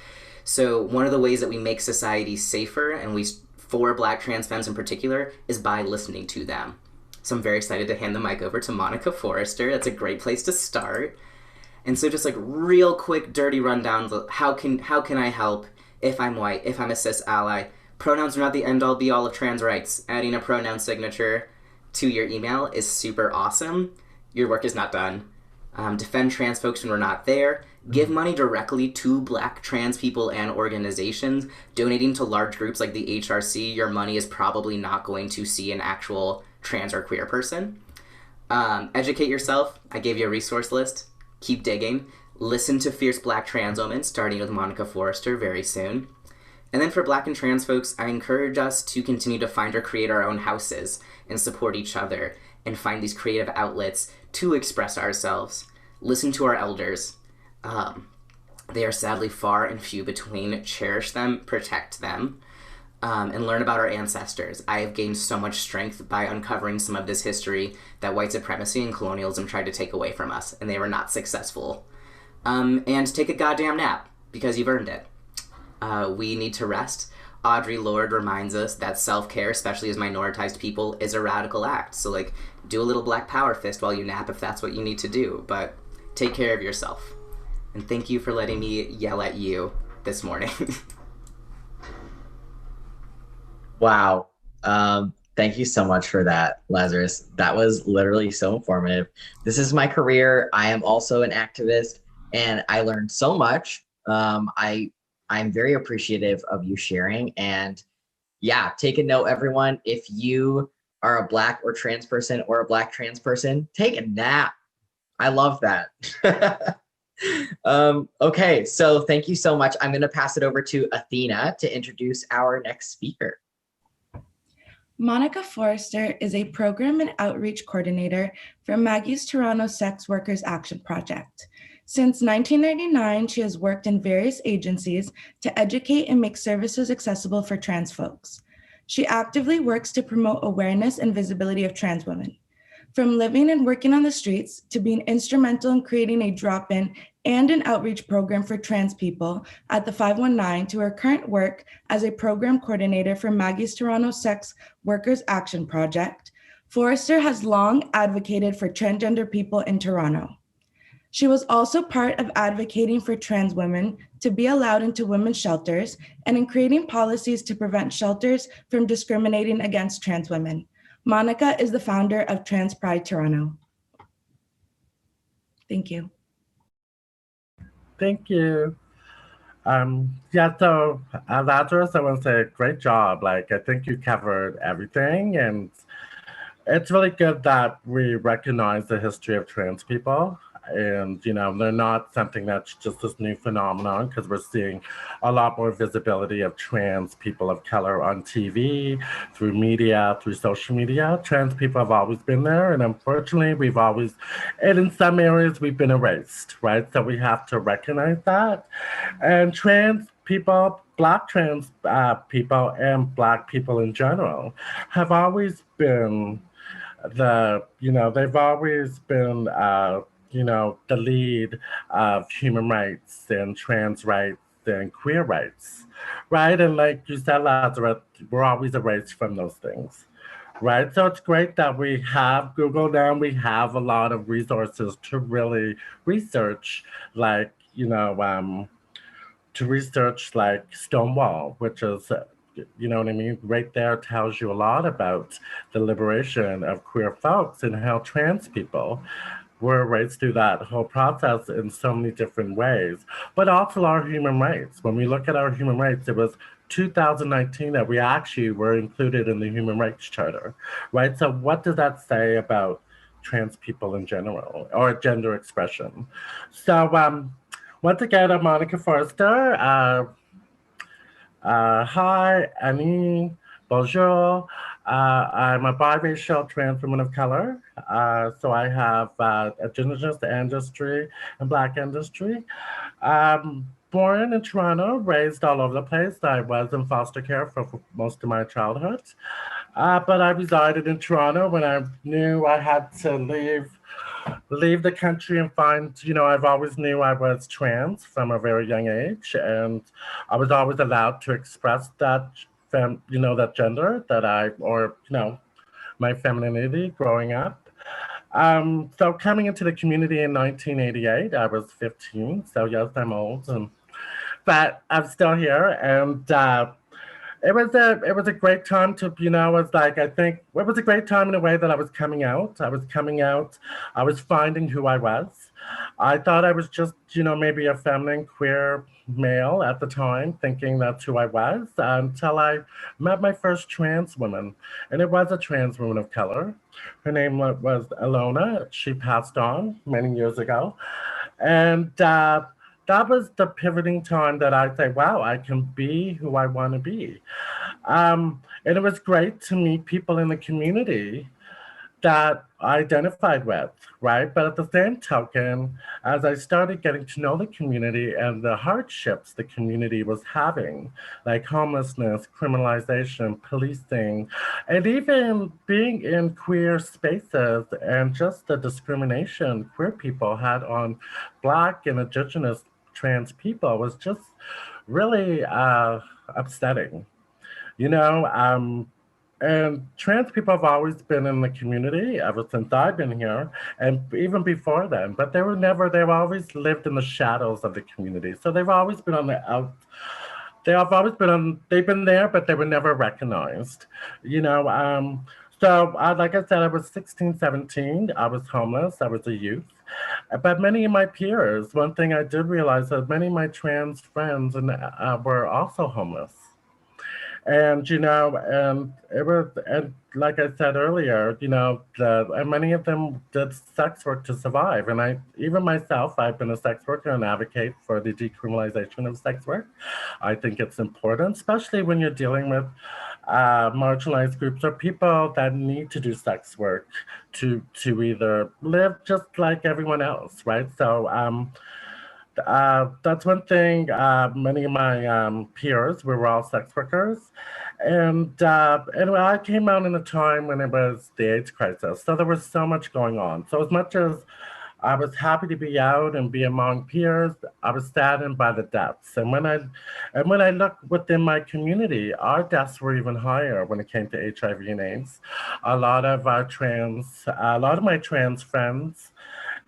So one of the ways that we make society safer, and for Black trans femmes in particular, is by listening to them. So I'm very excited to hand the mic over to Monica Forrester. That's a great place to start. And so just like real quick, dirty rundowns of how can I help if I'm white, if I'm a cis ally. Pronouns are not the end all be all of trans rights. Adding a pronoun signature to your email is super awesome. Your work is not done. Defend trans folks when we're not there. Give money directly to Black trans people and organizations. Donating to large groups like the HRC, your money is probably not going to see an actual trans or queer person. Educate yourself. I gave you a resource list. Keep digging. Listen to fierce Black trans women, starting with Monica Forrester very soon. And then for Black and trans folks, I encourage us to continue to find or create our own houses and support each other and find these creative outlets to express ourselves. Listen to our elders. They are sadly far and few between. Cherish them, protect them, and learn about our ancestors. I have gained so much strength by uncovering some of this history that white supremacy and colonialism tried to take away from us, and they were not successful. And take a goddamn nap, because you've earned it. We need to rest. Audre Lorde reminds us that self-care, especially as minoritized people, is a radical act. So, like, do a little Black Power fist while you nap if that's what you need to do, but take care of yourself. And thank you for letting me yell at you this morning. Wow. Thank you so much for that, Lazarus. That was literally so informative. This is my career. I am also an activist, and I learned so much. I'm very appreciative of you sharing. And yeah, take a note, everyone. If you are a Black or trans person or a Black trans person, take a nap. I love that. Okay, so thank you so much. I'm going to pass it over to Athena to introduce our next speaker. Monica Forrester is a program and outreach coordinator for Maggie's Toronto Sex Workers Action Project. Since 1999, she has worked in various agencies to educate and make services accessible for trans folks. She actively works to promote awareness and visibility of trans women. From living and working on the streets to being instrumental in creating a drop-in and an outreach program for trans people at the 519 to her current work as a program coordinator for Maggie's Toronto Sex Workers Action Project, Forrester has long advocated for transgender people in Toronto. She was also part of advocating for trans women to be allowed into women's shelters and in creating policies to prevent shelters from discriminating against trans women. Monica is the founder of Trans Pride Toronto. Thank you. Thank you. So Lazarus, I want to say great job. Like, I think you covered everything, and it's really good that we recognize the history of trans people. And, you know, they're not something that's just this new phenomenon, because we're seeing a lot more visibility of trans people of color on TV, through media, through social media. Trans people have always been there, and unfortunately, and in some areas, we've been erased, right? So we have to recognize that. And trans people, Black trans people, and Black people in general have always been they've always been the lead of human rights and trans rights and queer rights, right? And like you said, Lazarus, we're always erased from those things, right? So it's great that we have Google now. We have a lot of resources to really research, to research like Stonewall, which is you know what I mean? Right there tells you a lot about the liberation of queer folks and how trans people were raised through that whole process in so many different ways. But also our human rights. When we look at our human rights, it was 2019 that we actually were included in the Human Rights Charter, right? So what does that say about trans people in general or gender expression? So once again, I'm Monica Forrester. Hi, Annie, bonjour. I'm a biracial trans woman of color. So I have Indigenous ancestry and Black ancestry. Born in Toronto, raised all over the place. I was in foster care for most of my childhood. But I resided in Toronto when I knew I had to leave the country and find, I've always knew I was trans from a very young age, and I was always allowed to express that, that gender my femininity growing up. So coming into the community in 1988, I was 15, so yes, I'm old, but I'm still here, and it was a great time to, I think it was a great time in a way that I was coming out. I was finding who I was. I thought I was just, maybe a feminine queer male at the time, thinking that's who I was, until I met my first trans woman. And it was a trans woman of color. Her name was Alona. She passed on many years ago. And that was the pivoting time that I say, wow, I can be who I want to be. And it was great to meet people in the community that I identified with, right? But at the same token, as I started getting to know the community and the hardships the community was having, like homelessness, criminalization, policing, and even being in queer spaces and just the discrimination queer people had on Black and Indigenous trans people was just really upsetting, and trans people have always been in the community ever since I've been here, and even before then. But they've always lived in the shadows of the community. So they've always been on the out. They've been there, but they were never recognized, So like I said, I was 16, 17. I was homeless. I was a youth. But many of my peers, one thing I did realize that many of my trans friends were also homeless. And and like I said earlier, and many of them did sex work to survive. And even myself, I've been a sex worker and advocate for the decriminalization of sex work. I think it's important, especially when you're dealing with marginalized groups or people that need to do sex work to either live just like everyone else, right? So that's one thing. Many of my peers, we were all sex workers. And I came out in a time when it was the AIDS crisis. So there was so much going on. So as much as I was happy to be out and be among peers, I was saddened by the deaths. And when I looked within my community, our deaths were even higher when it came to HIV and AIDS. A lot of my trans friends,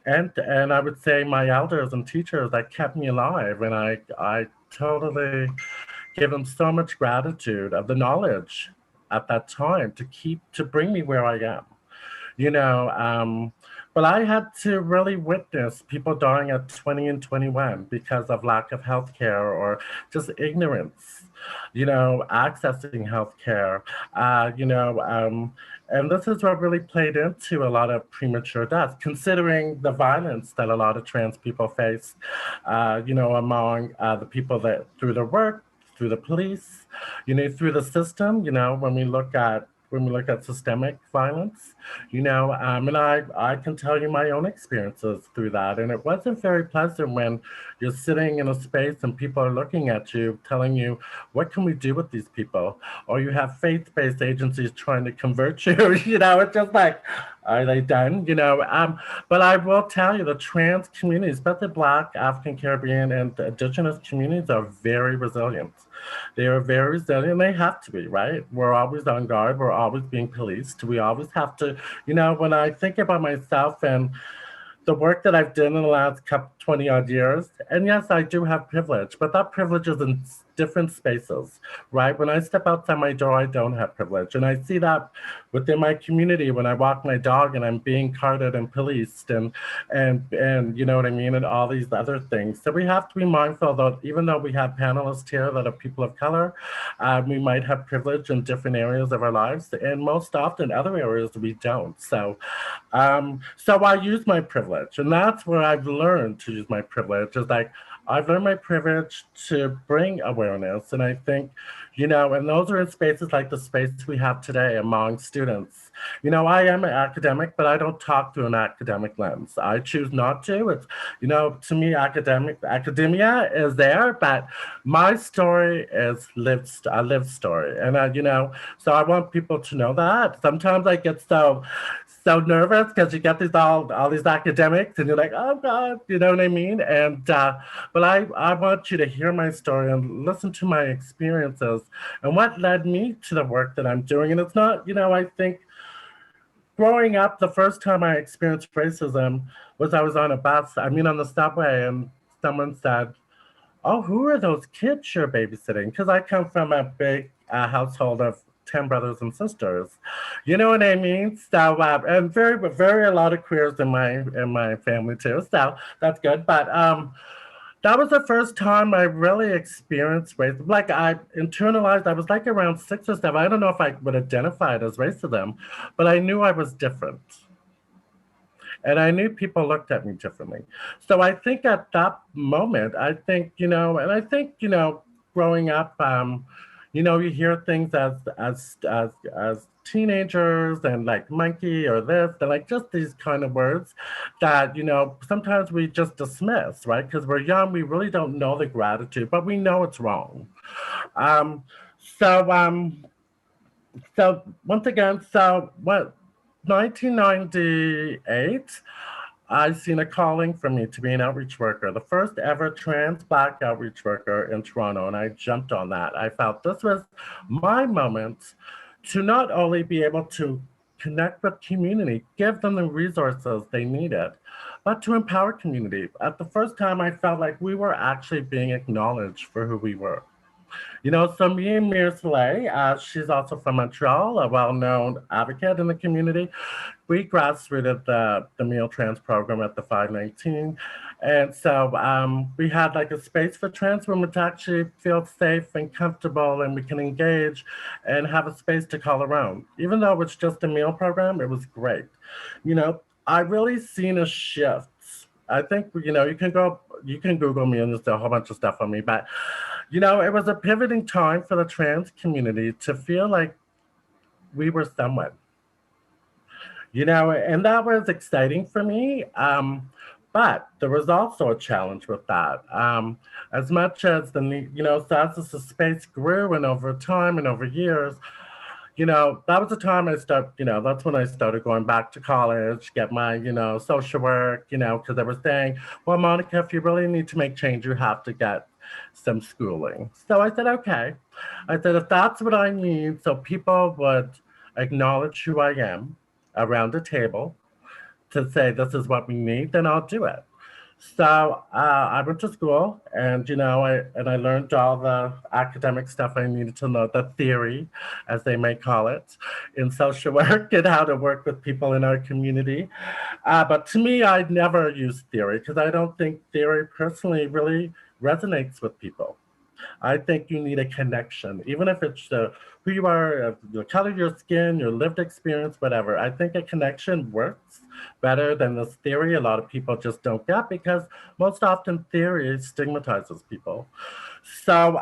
and I would say my elders and teachers that kept me alive, and I totally give them so much gratitude of the knowledge at that time to bring me where I am, but I had to really witness people dying at 20 and 21 because of lack of healthcare or just ignorance, accessing healthcare, and this is what really played into a lot of premature deaths, considering the violence that a lot of trans people face, among the people that through their work, through the police, through the system, when we look at systemic violence, and I can tell you my own experiences through that. And it wasn't very pleasant when you're sitting in a space and people are looking at you, telling you, what can we do with these people? Or you have faith-based agencies trying to convert you, it's just like, are they done? But I will tell you the trans community, especially Black, African Caribbean, and Indigenous communities are very resilient. They are very resilient. They have to be, right? We're always on guard. We're always being policed. We always have to, when I think about myself and the work that I've done in the last 20 odd years, and yes, I do have privilege, but that privilege isn't different spaces, right? When I step outside my door, I don't have privilege. And I see that within my community when I walk my dog and I'm being carted and policed and you know what I mean, and all these other things. So we have to be mindful that even though we have panelists here that are people of color, we might have privilege in different areas of our lives, and most often other areas we don't. So I use my privilege, and that's where I've learned to use my privilege. Is like I've learned my privilege to bring awareness, and I think, you know, and those are in spaces like the space we have today among students. You know, I am an academic, but I don't talk through an academic lens. I choose not to. It's, you know, to me, academia is there, but my story is a lived story, and you know, so I want people to know that. Sometimes I get so nervous because you get all these academics and you're like, oh God, you know what I mean? And but I want you to hear my story and listen to my experiences and what led me to the work that I'm doing. And it's not, you know, I think growing up, the first time I experienced racism was I was on a bus, on the subway, and someone said, oh, who are those kids you're babysitting? Because I come from a big household of 10 brothers and sisters. You know what I mean? So, and very a lot of queers in my family too. So that's good. But that was the first time I really experienced racism. Like I internalized, I was like around 6 or 7. I don't know if I would identify it as racism, but I knew I was different. And I knew people looked at me differently. So I think at that moment, growing up, you know, you hear things as teenagers and like monkey or this, and like just these kind of words that, you know, sometimes we just dismiss, right? Because we're young, we really don't know the gratitude, but we know it's wrong. So once again, 1998, I seen a calling for me to be an outreach worker, the first ever trans Black outreach worker in Toronto, and I jumped on that. I felt this was my moment to not only be able to connect with community, give them the resources they needed, but to empower community. At the first time, I felt like we were actually being acknowledged for who we were. You know, so me and Mir Soleil, she's also from Montreal, a well-known advocate in the community. We grassrooted the Meal Trans program at the 519. And so we had like a space for trans women to actually feel safe and comfortable, and we can engage and have a space to call our own. Even though it's just a meal program, it was great. You know, I really seen a shift. I think, you know, you can Google me and there's a whole bunch of stuff on me, but you know, it was a pivoting time for the trans community to feel like we were someone, you know, and that was exciting for me. But there was also a challenge with that. As much as you know, so as the space grew and over time and over years, you know, that was the time that's when I started going back to college, get my, you know, social work, you know, because they were saying, well, Monica, if you really need to make change, you have to get some schooling. So I said, okay. I said, if that's what I need, so people would acknowledge who I am around the table to say, this is what we need, then I'll do it. So I went to school, and you know, I learned all the academic stuff I needed to know, the theory, as they may call it, in social work, and how to work with people in our community. But to me, I'd never used theory because I don't think theory personally really resonates with people. I think you need a connection, even if it's who you are, the color of your skin, your lived experience, whatever. I think a connection works better than this theory a lot of people just don't get, because most often theory stigmatizes people. So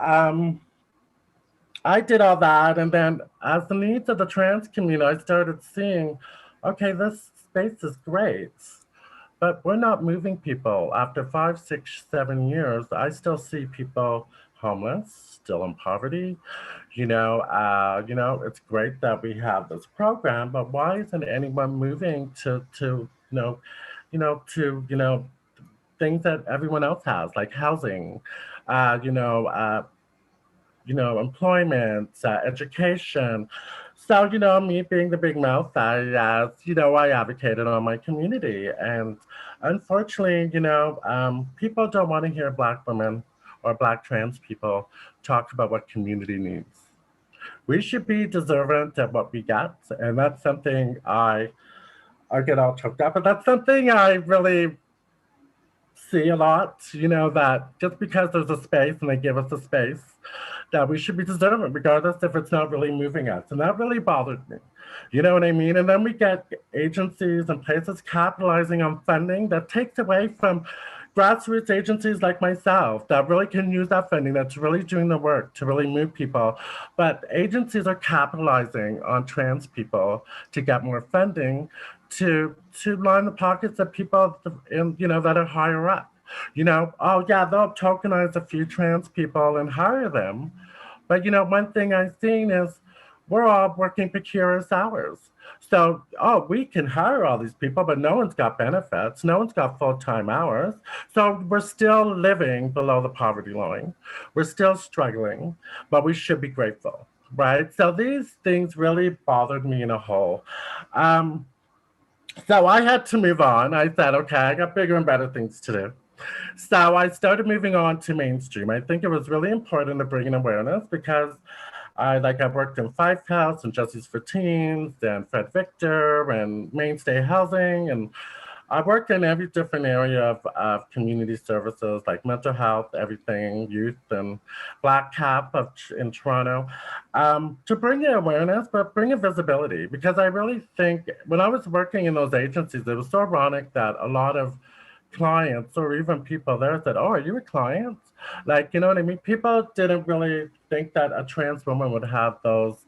I did all that, and then as the needs of the trans community, I started seeing, okay, this space is great, but we're not moving people. After 5, 6, 7 years, I still see people homeless, still in poverty. You know, it's great that we have this program, but why isn't anyone moving to things that everyone else has, like housing, employment, education. So, you know, me being the big mouth, I advocated on my community. And unfortunately, people don't want to hear Black women or Black trans people talk about what community needs. We should be deserving of what we get, and that's something I get all choked up, but that's something I really see a lot, that just because there's a space and they give us a space, that we should be deserving, regardless if it's not really moving us. And that really bothered me. You know what I mean? And then we get agencies and places capitalizing on funding that takes away from grassroots agencies like myself that really can use that funding, that's really doing the work to really move people. But agencies are capitalizing on trans people to get more funding to line the pockets of people that are higher up. Oh yeah, they'll tokenize a few trans people and hire them. But one thing I've seen is we're all working precarious hours. So, we can hire all these people, but no one's got benefits. No one's got full-time hours. So we're still living below the poverty line. We're still struggling, but we should be grateful, right? So these things really bothered me in a whole. So I had to move on. I said, okay, I got bigger and better things to do. So I started moving on to mainstream. I think it was really important to bring in awareness because I've worked in Five House and Justice for Teens and Fred Victor and Mainstay Housing. And I worked in every different area of community services like mental health, everything, youth, and Black Cap in Toronto to bring in awareness, but bring in visibility. Because I really think when I was working in those agencies, it was so ironic that a lot of clients or even people there said, "Oh, are you a client?" You know what I mean? People didn't really think that a trans woman would have those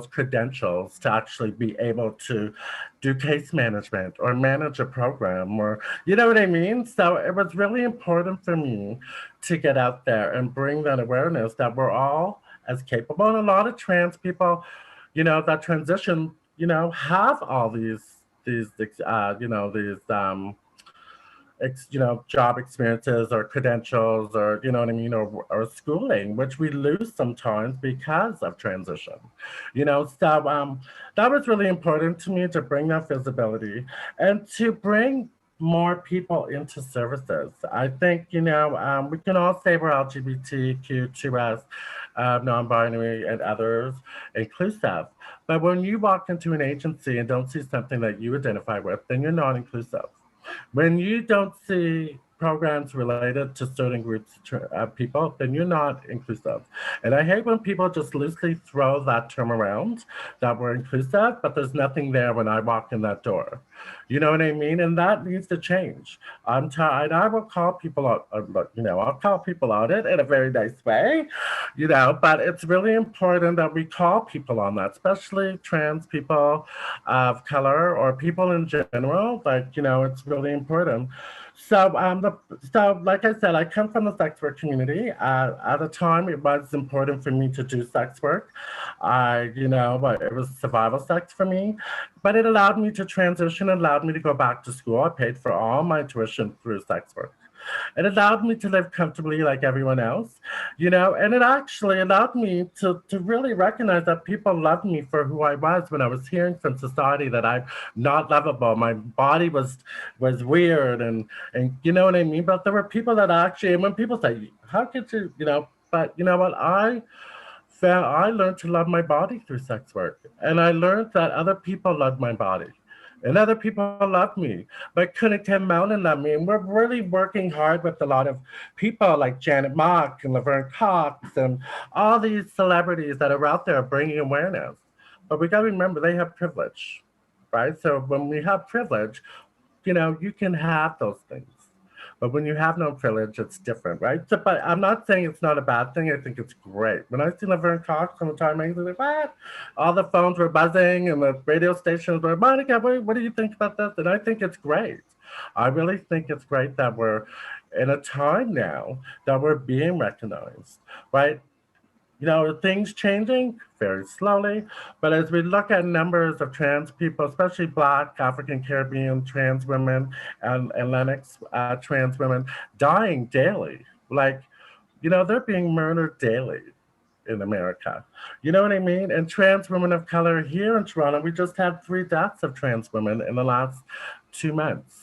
credentials to actually be able to do case management or manage a program, or you know what I mean? So it was really important for me to get out there and bring that awareness that we're all as capable. And a lot of trans people, that transition, have all these job experiences or credentials or, you know what I mean, or schooling, which we lose sometimes because of transition, So that was really important to me to bring that visibility and to bring more people into services. I think, we can all say we're LGBTQ2S, non-binary and others inclusive. But when you walk into an agency and don't see something that you identify with, then you're not inclusive. When you don't see programs related to certain groups of people, then you're not inclusive. And I hate when people just loosely throw that term around, that we're inclusive, but there's nothing there when I walk in that door. You know what I mean? And that needs to change. I'm tired. I will call people out, I'll call people out it in a very nice way, but it's really important that we call people on that, especially trans people of color or people in general. It's really important. So, like I said, I come from the sex work community. At the time, it was important for me to do sex work. But it was survival sex for me. But it allowed me to transition, it allowed me to go back to school. I paid for all my tuition through sex work. It allowed me to live comfortably like everyone else, and it actually allowed me to really recognize that people loved me for who I was when I was hearing from society that I'm not lovable. My body was weird and you know what I mean? But there were people that actually, and when people say, how could you, but you know what? I learned to love my body through sex work. And I learned that other people loved my body. And other people love me, but Cunningham Mountain love me. And we're really working hard with a lot of people like Janet Mock and Laverne Cox and all these celebrities that are out there bringing awareness. But we got to remember they have privilege, right? So when we have privilege, you can have those things. But when you have no privilege, it's different, right? So, but I'm not saying it's not a bad thing. I think it's great. When I see Laverne Cox on the Time magazine, like, what? All the phones were buzzing and the radio stations were, Monica, what do you think about this? And I think it's great. I really think it's great that we're in a time now that we're being recognized, right? Things changing very slowly, but as we look at numbers of trans people, especially Black, African Caribbean trans women and Latinx trans women dying daily, they're being murdered daily in America. You know what I mean? And trans women of color here in Toronto, we just had 3 deaths of trans women in the last 2 months.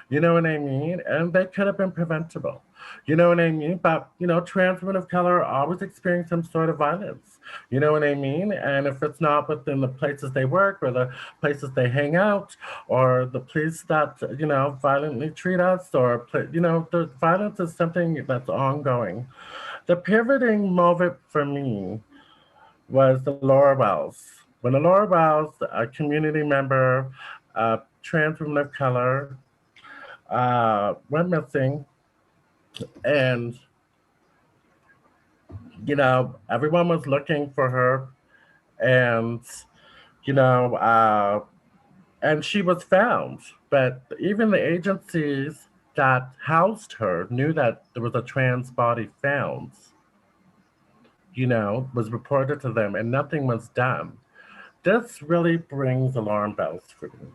You know what I mean? And they could have been preventable. You know what I mean? But, trans women of color always experience some sort of violence. You know what I mean? And if it's not within the places they work or the places they hang out or the police that, violently treat us or, the violence is something that's ongoing. The pivoting moment for me was the Laura Wells. When the Laura Wells, a community member, a trans woman of color, went missing, and everyone was looking for her, and you know, and she was found. But even the agencies that housed her knew that there was a trans body found. Was reported to them, and nothing was done. This really brings alarm bells for me.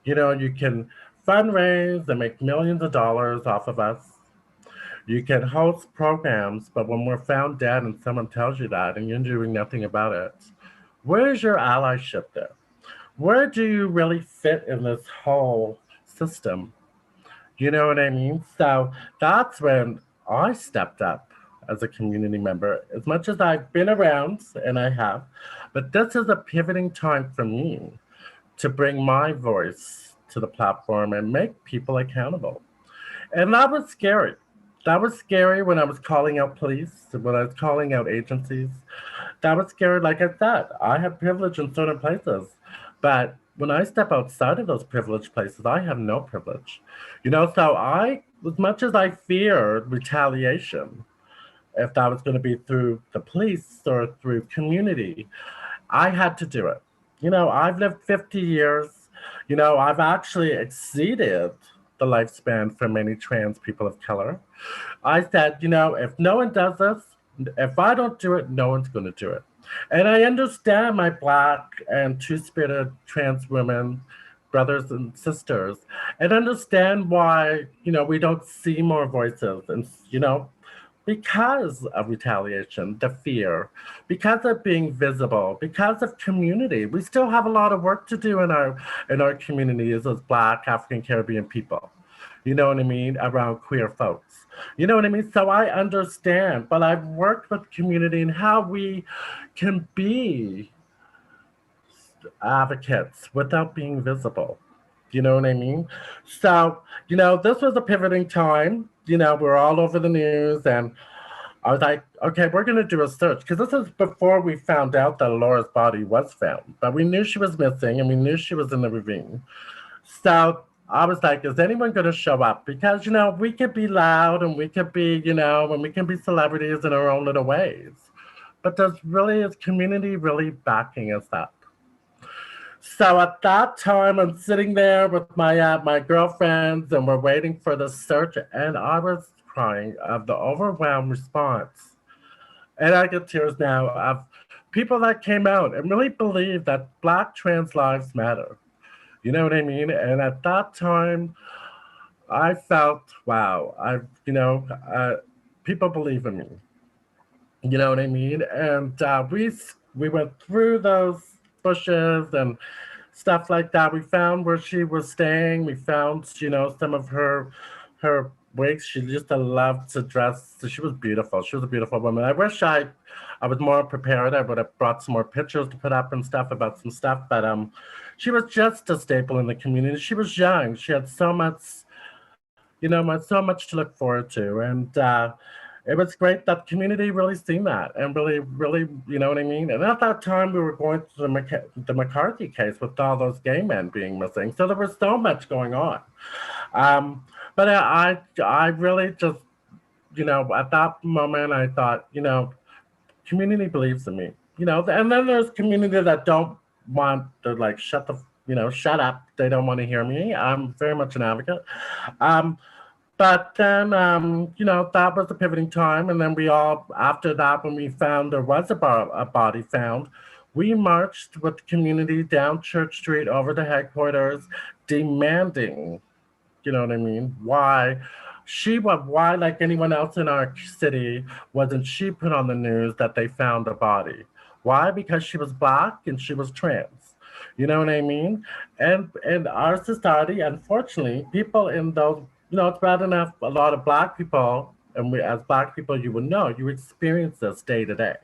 You can fundraise and make millions of dollars off of us. You can host programs, but when we're found dead and someone tells you that and you're doing nothing about it, where's your allyship there? Where do you really fit in this whole system? You know what I mean? So that's when I stepped up as a community member, as much as I've been around, and I have, but this is a pivoting time for me to bring my voice to the platform and make people accountable. And that was scary. That was scary when I was calling out police, when I was calling out agencies. That was scary. Like I said, I have privilege in certain places, but when I step outside of those privileged places, I have no privilege. So as much as I feared retaliation, if that was going to be through the police or through community, I had to do it. I've lived 50 years. I've actually exceeded the lifespan for many trans people of color. I said, if no one does this, if I don't do it, no one's going to do it. And I understand my Black and two-spirited trans women, brothers and sisters, and understand why, we don't see more voices. And, because of retaliation, the fear, because of being visible, because of community. We still have a lot of work to do in our communities as Black, African Caribbean people. You know what I mean? Around queer folks. You know what I mean? So I understand, but I've worked with community and how we can be advocates without being visible. You know what I mean? So, this was a pivoting time. We're all over the news, and I was like, okay, we're going to do a search, because this is before we found out that Laura's body was found. But we knew she was missing, and we knew she was in the ravine. So I was like, is anyone going to show up? Because, we could be loud, and we could be, and we can be celebrities in our own little ways. But is community really backing us up? So at that time, I'm sitting there with my girlfriends, and we're waiting for the search, and I was crying of the overwhelmed response. And I get tears now of people that came out and really believe that Black trans lives matter. You know what I mean? And at that time, I felt, wow, people believe in me. You know what I mean? And we went through those bushes and stuff like that. We found where she was staying. We found, some of her wigs. She used to love to dress. So she was beautiful. She was a beautiful woman. I wish I was more prepared. I would have brought some more pictures to put up and stuff about some stuff. But she was just a staple in the community. She was young. She had so much, so much to look forward to. And it was great that the community really seen that and really, really, you know what I mean? And at that time, we were going through the McCarthy case with all those gay men being missing. So there was so much going on. But I really just, at that moment, I thought, community believes in me, and then there's community that don't want to shut up. They don't want to hear me. I'm very much an advocate. But then, that was the pivoting time. And then after that, when we found there was a body found, we marched with the community down Church Street over to headquarters, demanding, you know what I mean? Why, like anyone else in our city, wasn't she put on the news that they found a body? Why? Because she was Black and she was trans. You know what I mean? And in our society, unfortunately, people in those, it's bad enough a lot of Black people, and we, as Black people, you would know, you experience this day to day.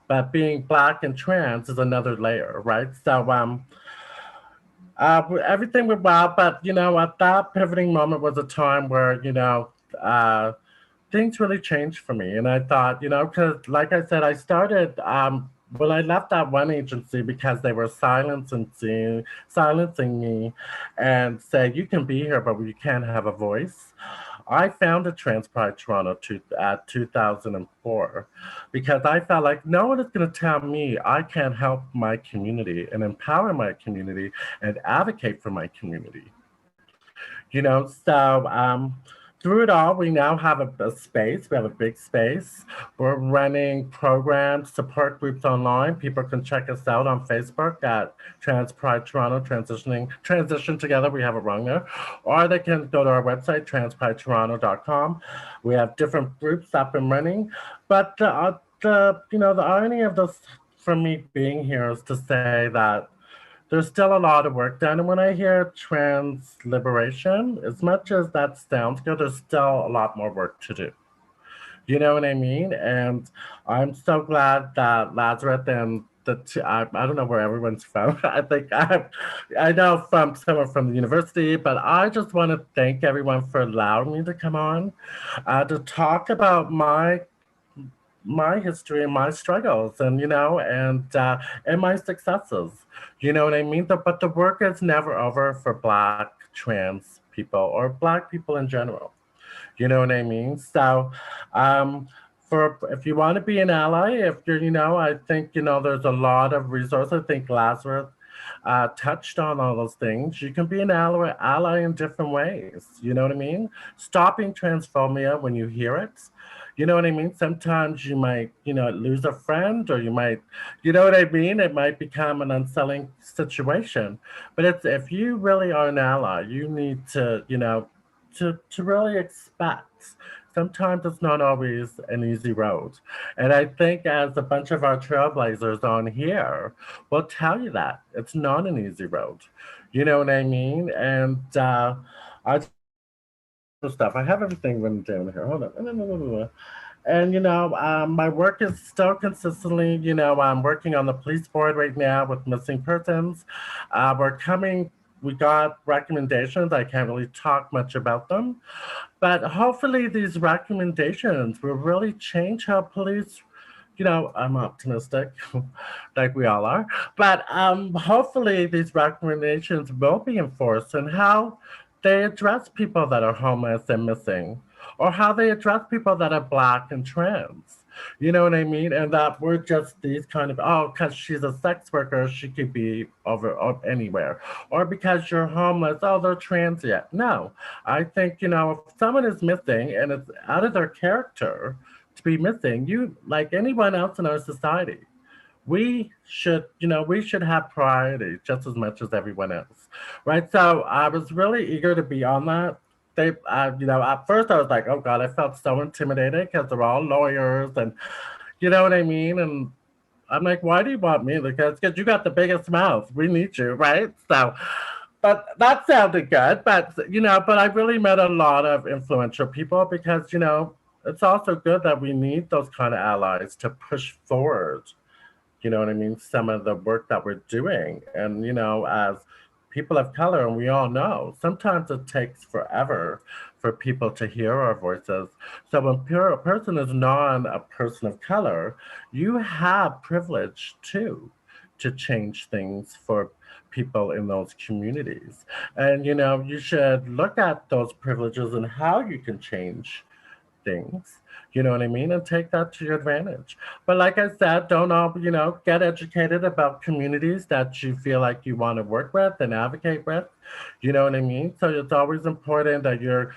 But being Black and trans is another layer, right? So, everything went well, but at that pivoting moment was a time where things really changed for me, and I thought, because like I said, I started well, I left that one agency because they were silencing me, and say you can be here, but you can't have a voice. I founded Trans Pride Toronto 2004 because I felt like no one is going to tell me I can't help my community and empower my community and advocate for my community. So through it all, we now have a space. We have a big space. We're running programs, support groups online. People can check us out on Facebook at Trans Pride Toronto, Transition Together. We have it wrong there. Or they can go to our website, transpridetoronto.com. We have different groups up and running. But the irony of this, for me being here, is to say that there's still a lot of work done. And when I hear trans liberation, as much as that sounds good, there's still a lot more work to do. You know what I mean? And I'm so glad that Lazarus and I don't know where everyone's from. I think I know from someone from the university, but I just want to thank everyone for allowing me to come on to talk about my history and my struggles, and and my successes. You know what I mean? But the work is never over for Black trans people or Black people in general. You know what I mean? So, for if you want to be an ally, if you're, I think there's a lot of resources. I think Lazarus touched on all those things. You can be an ally in different ways. You know what I mean? Stopping transphobia when you hear it. You know what I mean? Sometimes you might, lose a friend, or you might, you know what I mean? It might become an unsettling situation. But if you really are an ally, you need to, to really expect. Sometimes it's not always an easy road. And I think as a bunch of our trailblazers on here will tell you that it's not an easy road. You know what I mean? And I stuff. I have everything written down here. Hold on. And my work is still consistently, I'm working on the police board right now with missing persons. We got recommendations. I can't really talk much about them, but hopefully these recommendations will really change how police, I'm optimistic, like we all are, but hopefully these recommendations will be enforced and how they address people that are homeless and missing, or how they address people that are Black and trans. You know what I mean? And that we're just these kind of, because she's a sex worker, she could be over anywhere. Or because you're homeless, they're transient. No, I think, if someone is missing and it's out of their character to be missing, you, like anyone else in our society, we should have priority just as much as everyone else, right? So I was really eager to be on that. At first I was like, oh God, I felt so intimidated because they're all lawyers, and you know what I mean? And I'm like, why do you want me? Because you got the biggest mouth. We need you, right? So, but that sounded good. But I really met a lot of influential people because it's also good that we need those kind of allies to push forward. You know what I mean? Some of the work that we're doing. And, as people of color, and we all know, sometimes it takes forever for people to hear our voices. So when a person is not a person of color, you have privilege too to change things for people in those communities. And, you should look at those privileges and how you can change things. You know what I mean? And take that to your advantage. But like I said, don't all, get educated about communities that you feel like you want to work with and advocate with. You know what I mean? So it's always important that you're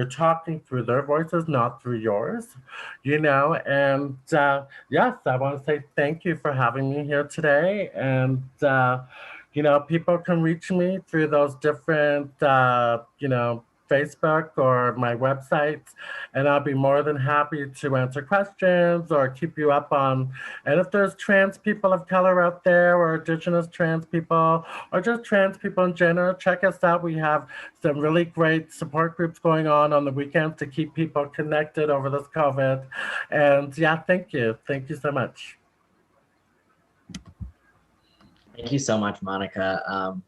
talking through their voices, not through yours, and yes, I want to say thank you for having me here today. And, people can reach me through those different, Facebook or my website, and I'll be more than happy to answer questions or keep you up on. And if there's trans people of color out there, or Indigenous trans people, or just trans people in general, check us out. We have some really great support groups going on the weekends to keep people connected over this COVID. And yeah, thank you. Thank you so much. Thank you so much, Monica.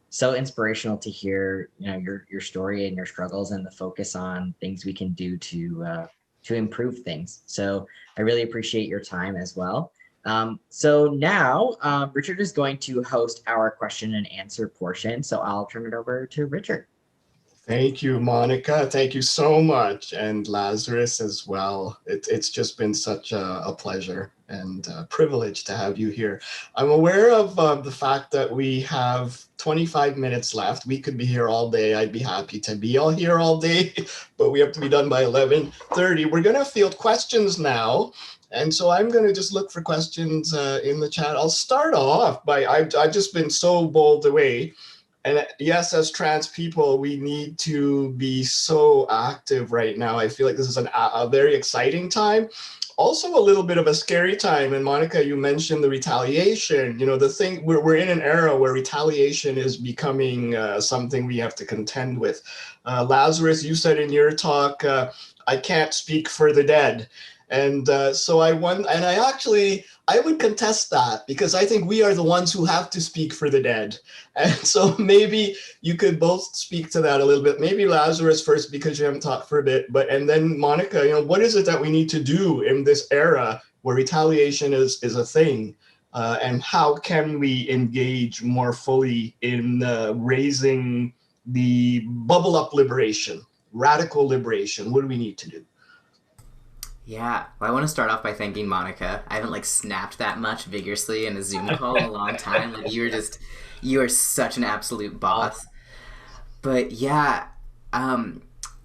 So inspirational to hear, your story and your struggles and the focus on things we can do to improve things. So I really appreciate your time as well. So now Richard is going to host our question and answer portion. So I'll turn it over to Richard. Thank you, Monica. Thank you so much. And Lazarus as well. It's just been such a pleasure and a privilege to have you here. I'm aware of the fact that we have 25 minutes left. We could be here all day. I'd be happy to be here all day, but we have to be done by 11:30. We're going to field questions now. And so I'm going to just look for questions in the chat. I'll start off by, I've just been so bowled away. And yes, as trans people, we need to be so active right now. I feel like this is a very exciting time. Also a little bit of a scary time. And Monica, you mentioned the retaliation. The thing, we're in an era where retaliation is becoming something we have to contend with. Lazarus, you said in your talk, I can't speak for the dead. And so I would contest that, because I think we are the ones who have to speak for the dead. And so maybe you could both speak to that a little bit. Maybe Lazarus first, because you haven't talked for a bit, and then Monica, what is it that we need to do in this era where retaliation is a thing? And how can we engage more fully in raising the bubble up liberation, radical liberation? What do we need to do? Yeah, well, I want to start off by thanking Monica. I haven't snapped that much vigorously in a Zoom call in a long time. You are such an absolute boss. But yeah,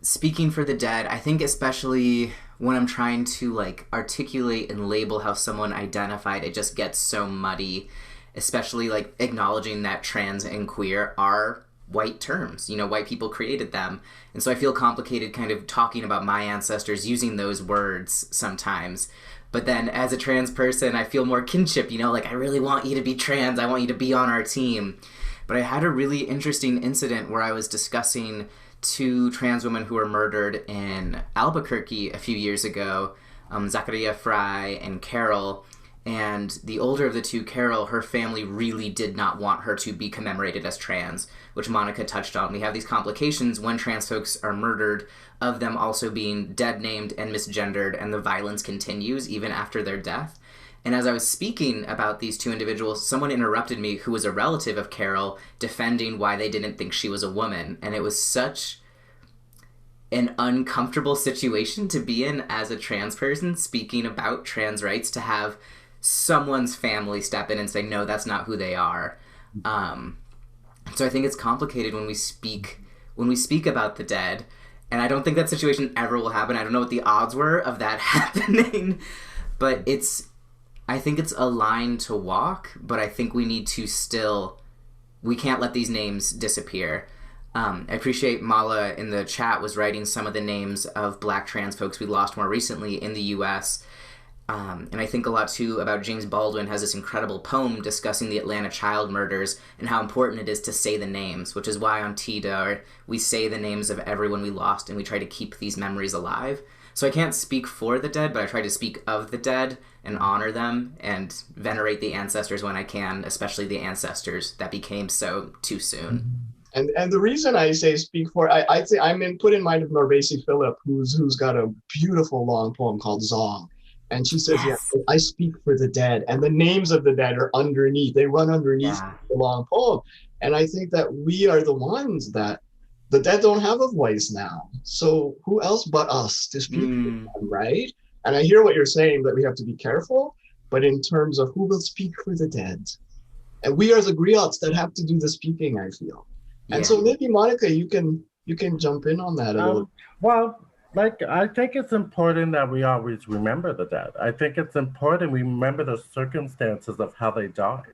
speaking for the dead, I think especially when I'm trying to articulate and label how someone identified, it just gets so muddy, especially acknowledging that trans and queer are white terms. White people created them. And so I feel complicated kind of talking about my ancestors using those words sometimes. But then as a trans person, I feel more kinship, I really want you to be trans. I want you to be on our team. But I had a really interesting incident where I was discussing two trans women who were murdered in Albuquerque a few years ago, Zachariah Fry and Carol. And the older of the two, Carol, her family really did not want her to be commemorated as trans, which Monica touched on. We have these complications when trans folks are murdered of them also being dead named and misgendered, and the violence continues even after their death. And as I was speaking about these two individuals, someone interrupted me who was a relative of Carol, defending why they didn't think she was a woman. And it was such an uncomfortable situation to be in as a trans person speaking about trans rights, to have someone's family step in and say, no, that's not who they are. So I think it's complicated when we speak about the dead, and I don't think that situation ever will happen. I don't know what the odds were of that happening, but I think it's a line to walk, but I think we need to we can't let these names disappear. I appreciate Mala in the chat was writing some of the names of Black trans folks we lost more recently in the US. And I think a lot, too, about James Baldwin has this incredible poem discussing the Atlanta child murders and how important it is to say the names, which is why on TDAR we say the names of everyone we lost and we try to keep these memories alive. So I can't speak for the dead, but I try to speak of the dead and honor them and venerate the ancestors when I can, especially the ancestors that became so too soon. And the reason I say speak for, I think I'm put in mind of Norvesi Phillip, who's got a beautiful long poem called Zong. And she says, yes, I speak for the dead. And the names of the dead are underneath. They run underneath the long poem. And I think that we are the ones that the dead don't have a voice now. So who else but us to speak for them, right? And I hear what you're saying, that we have to be careful. But in terms of who will speak for the dead, and we are the griots that have to do the speaking, I feel. And so maybe, Monica, you can jump in on that a little. Well, I think it's important that we always remember the dead. I think it's important we remember the circumstances of how they died.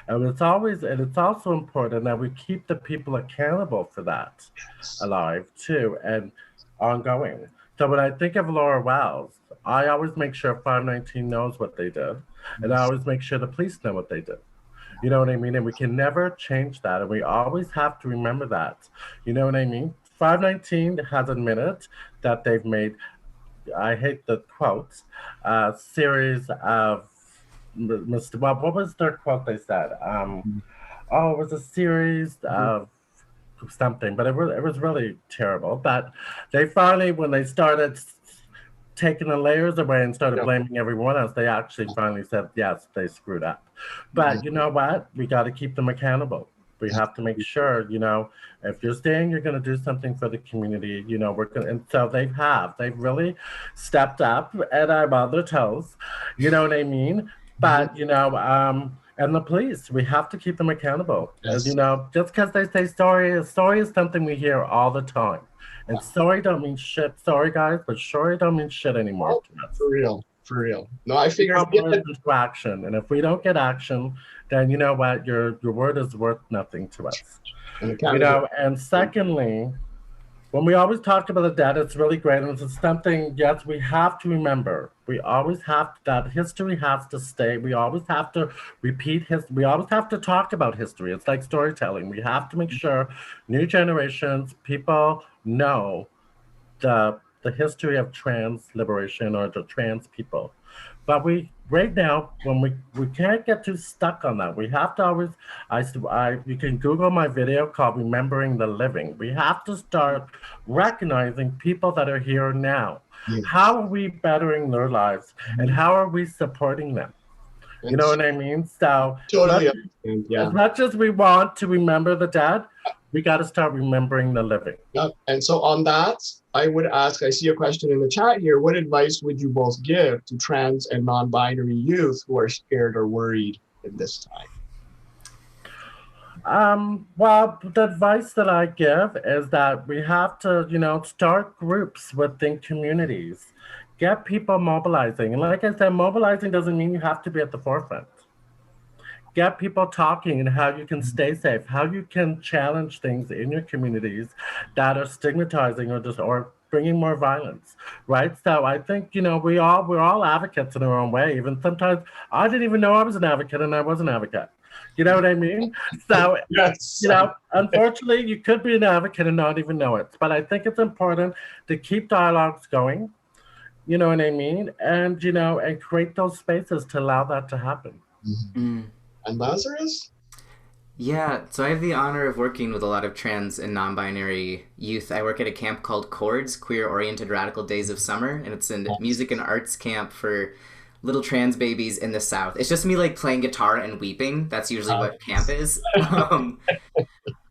And it's also important that we keep the people accountable for that alive too and ongoing. So when I think of Laura Wells, I always make sure 519 knows what they did, and I always make sure the police know what they did. You know what I mean? And we can never change that, and we always have to remember that. You know what I mean? 519 has admitted that they've made, I hate the quotes, series of Mr. Well, what was their quote they said? Oh, it was a series of something, but it was really terrible. But they finally, when they started taking the layers away and started blaming everyone else, they actually finally said, yes, they screwed up. But you know what? We got to keep them accountable. We have to make sure, if you're saying you're going to do something for the community, we're going to, and so they've really stepped up and I'm on their toes, you know what I mean? But, and the police, we have to keep them accountable. As just because they say sorry is something we hear all the time. And sorry don't mean shit. Sorry, guys, but sorry don't mean shit anymore. For real. No, I figured into action. And if we don't get action, then you know what? Your word is worth nothing to us. And secondly, when we always talk about the dead, it's really great. And it's something, yes, we have to remember. We always have that history has to stay. We always have to repeat history. We always have to talk about history. It's like storytelling. We have to make sure new generations, people know the history of trans liberation or the trans people. But right now, when we can't get too stuck on that. We have to always, you can Google my video called Remembering the Living. We have to start recognizing people that are here now. How are we bettering their lives and how are we supporting them? You know what I mean? So totally. As much as we want to remember the dead, we got to start remembering the living. Yep. And so on that, I would ask, I see a question in the chat here. What advice would you both give to trans and non-binary youth who are scared or worried in this time? Well, the advice that I give is that we have to, start groups within communities, get people mobilizing. And like I said, mobilizing doesn't mean you have to be at the forefront. Get people talking and how you can stay safe, how you can challenge things in your communities that are stigmatizing or bringing more violence, right? So I think, we're all advocates in our own way. Even sometimes I didn't even know I was an advocate and I was an advocate. You know what I mean? So, yes. Unfortunately, you could be an advocate and not even know it. But I think it's important to keep dialogues going, you know what I mean? And, and create those spaces to allow that to happen. Mm-hmm. And Lazarus? Yeah, so I have the honor of working with a lot of trans and non-binary youth. I work at a camp called Chords, Queer-Oriented Radical Days of Summer, and it's a music and arts camp for little trans babies in the South. It's just me playing guitar and weeping. That's usually what camp is.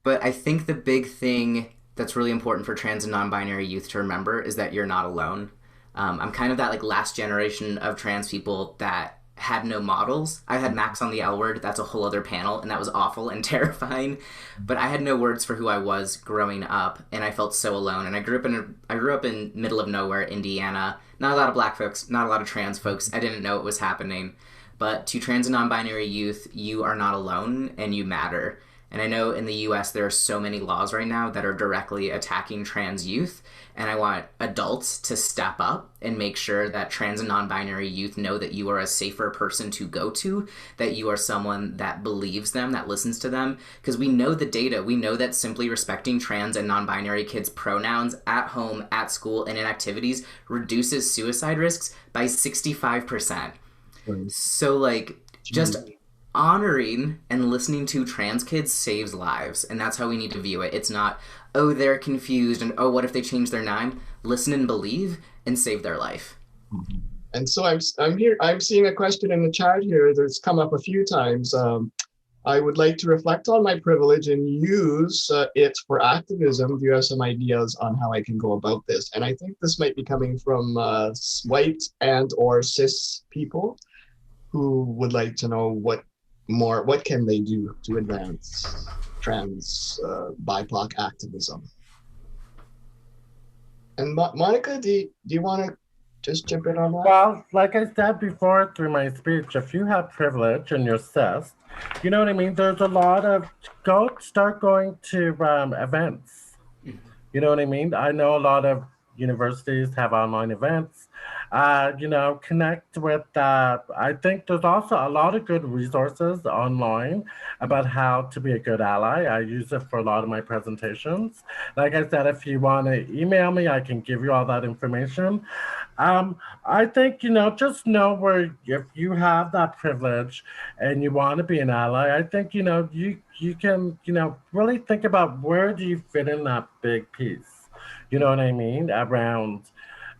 But I think the big thing that's really important for trans and non-binary youth to remember is that you're not alone. I'm kind of that last generation of trans people that had no models. I had Max on the L Word. That's a whole other panel, and that was awful and terrifying. But I had no words for who I was growing up, and I felt so alone. And I grew up in middle of nowhere, Indiana. Not a lot of Black folks, not a lot of trans folks. I didn't know it was happening. But to trans and non-binary youth, you are not alone, and you matter. And I know in the US there are so many laws right now that are directly attacking trans youth, and I want adults to step up and make sure that trans and non-binary youth know that you are a safer person to go to, that you are someone that believes them, that listens to them, because we know the data. We know that simply respecting trans and non-binary kids' pronouns at home, at school, and in activities reduces suicide risks by 65%. Right. So just honoring and listening to trans kids saves lives, and that's how we need to view it. It's not, oh, they're confused, and oh, what if they change their name? Listen and believe and save their life. And so I'm seeing a question in the chat here that's come up a few times. I would like to reflect on my privilege and use it for activism. Do you have some ideas on how I can go about this? And I think this might be coming from white and or cis people who would like to know what can they do to advance trans BIPOC activism. And Monica, do you want to just chip in on that? Well, like I said before through my speech, if you have privilege and you're cis, You know what I mean? There's a lot of start going to events. You know what I mean? I know a lot of universities have online events. You know, connect with. I think there's also a lot of good resources online about how to be a good ally. I use it for a lot of my presentations. Like I said, if you want to email me, I can give you all that information. Um, I think, you know, just know where if you have that privilege and you want to be an ally, I think, you know, you can, you know, really think about where do you fit in that big piece. You know what I mean? Around